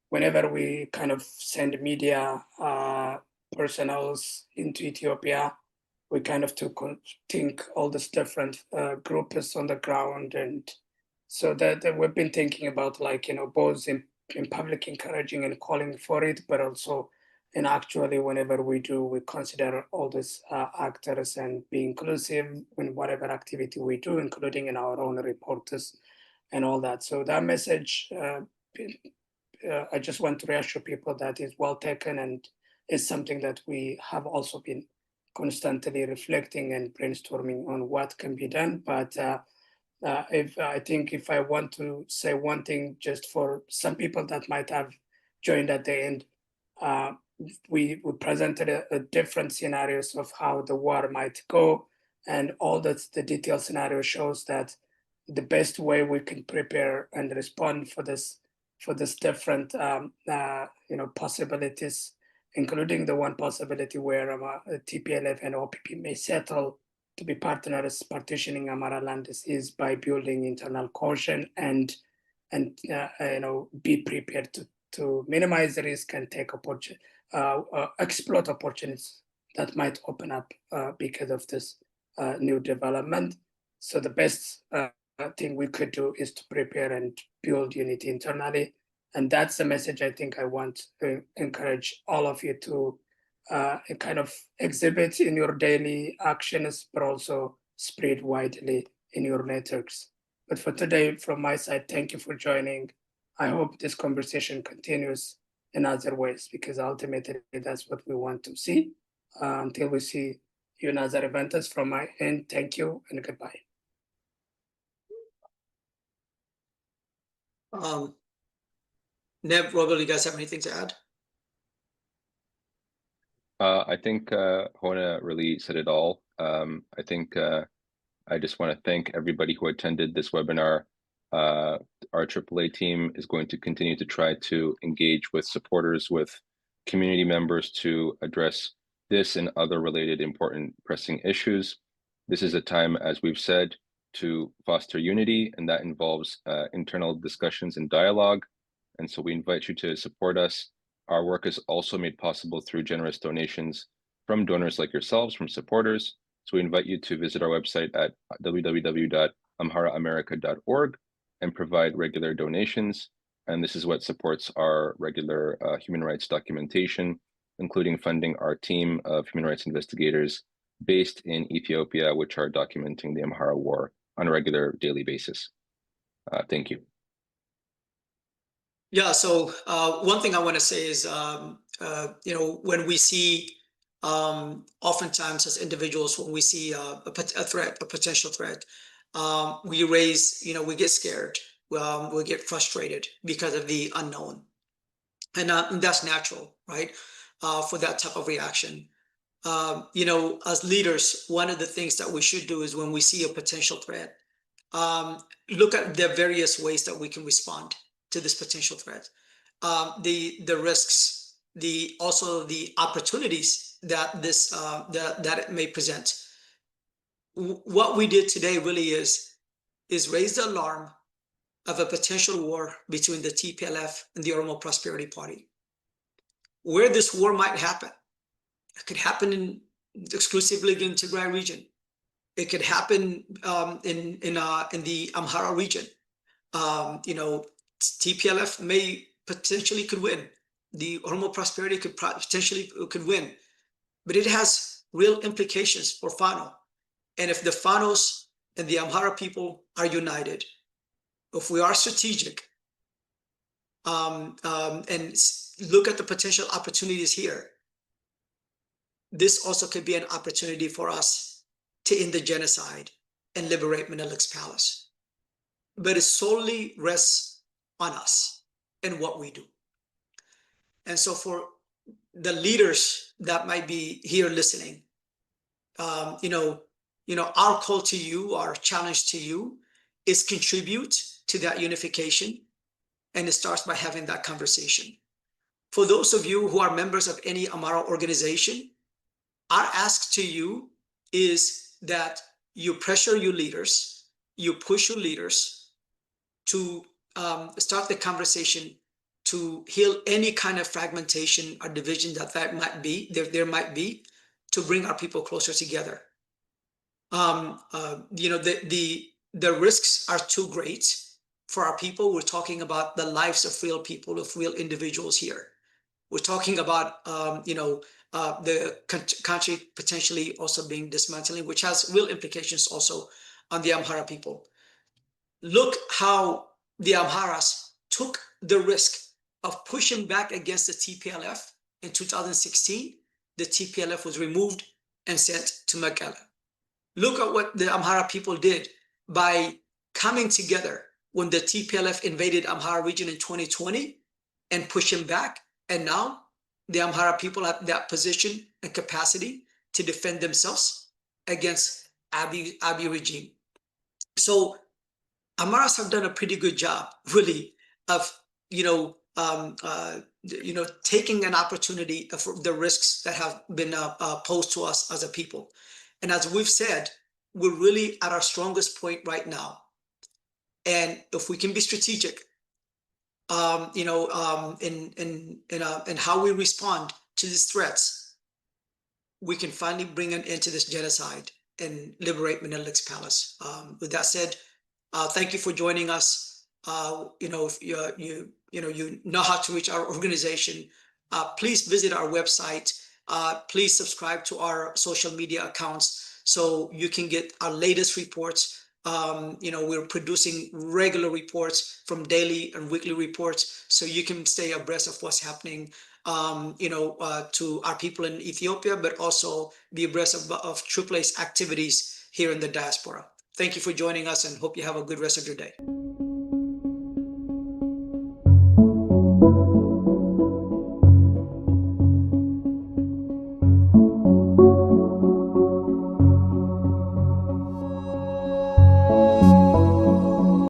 whenever we kind of send media personnel into Ethiopia, we kind of to think all these different groups on the ground, and so that we've been thinking about both in public encouraging and calling for it, but also and actually whenever we do, we consider all these actors and be inclusive in whatever activity we do, including in our own reporters and all that. So that message, I just want to reassure people that is well taken and is something that we have also been constantly reflecting and brainstorming on what can be done. But if I want to say one thing, just for some people that might have joined at the end, we presented a different scenarios of how the war might go, and all that the detailed scenario shows that the best way we can prepare and respond for this different possibilities, including the one possibility where TPLF and OPP may settle to be partners partitioning Amhara land is by building internal cohesion and be prepared to minimize the risk and take exploit opportunities that might open up because of this new development. So the best thing we could do is to prepare and build unity internally. And that's the message I think I want to encourage all of you to kind of exhibit in your daily actions, but also spread widely in your networks. But for today, from my side, thank you for joining. I hope this conversation continues in other ways, because ultimately that's what we want to see. Until we see you in other events, from my end, thank you and goodbye. Neb, Robel, you guys have anything to add? I think Hone really said it all. I think I just want to thank everybody who attended this webinar. Our AAA team is going to continue to try to engage with supporters, with community members to address this and other related important pressing issues. This is a time, as we've said, to foster unity, and that involves internal discussions and dialogue. And so we invite you to support us. Our work is also made possible through generous donations from donors like yourselves, from supporters. So we invite you to visit our website at www.amharaamerica.org and provide regular donations. And this is what supports our regular human rights documentation, including funding our team of human rights investigators based in Ethiopia, which are documenting the Amhara war on a regular daily basis. Thank you. Yeah, so one thing I want to say is when we see, oftentimes as individuals, when we see a threat, a potential threat, we get scared, we get frustrated because of the unknown. And that's natural, right? For that type of reaction. As leaders, one of the things that we should do is when we see a potential threat, look at the various ways that we can respond to this potential threat. The risks, also the opportunities that that it may present. What we did today really is raise the alarm of a potential war between the TPLF and the Oromo Prosperity Party. Where this war might happen, it could happen exclusively in the Tigray region. It could happen in the Amhara region. TPLF may potentially could win. The Oromo Prosperity could potentially win, but it has real implications for Fano. And if the Fanos and the Amhara people are united, if we are strategic, and look at the potential opportunities here, this also could be an opportunity for us to end the genocide and liberate Menelik's palace. But it solely rests on us and what we do. And so for the leaders that might be here listening, our call to you, our challenge to you is contribute to that unification. And it starts by having that conversation. For those of you who are members of any Amhara organization, our ask to you is that you pressure your leaders, you push your leaders to start the conversation to heal any kind of fragmentation or division that might be, there might be, to bring our people closer together. The risks are too great for our people. We're talking about the lives of real people, of real individuals here. We're talking about, the country potentially also being dismantling, which has real implications also on the Amhara people. Look how the Amharas took the risk of pushing back against the TPLF in 2016. The TPLF was removed and sent to Mekelle. Look at what the Amhara people did by coming together when the TPLF invaded Amhara region in 2020 and pushing back. And now the Amhara people have that position and capacity to defend themselves against Abiy regime. So Amharas have done a pretty good job, really, of taking an opportunity of the risks that have been posed to us as a people. And as we've said, we're really at our strongest point right now. And if we can be strategic, in how we respond to these threats, we can finally bring an end to this genocide and liberate Menelik's palace. With that said, thank you for joining us. If you know how to reach our organization, please visit our website. Please subscribe to our social media accounts so you can get our latest reports. We're producing regular reports from daily and weekly reports so you can stay abreast of what's happening, to our people in Ethiopia, but also be abreast of AAA's activities here in the diaspora. Thank you for joining us and hope you have a good rest of your day.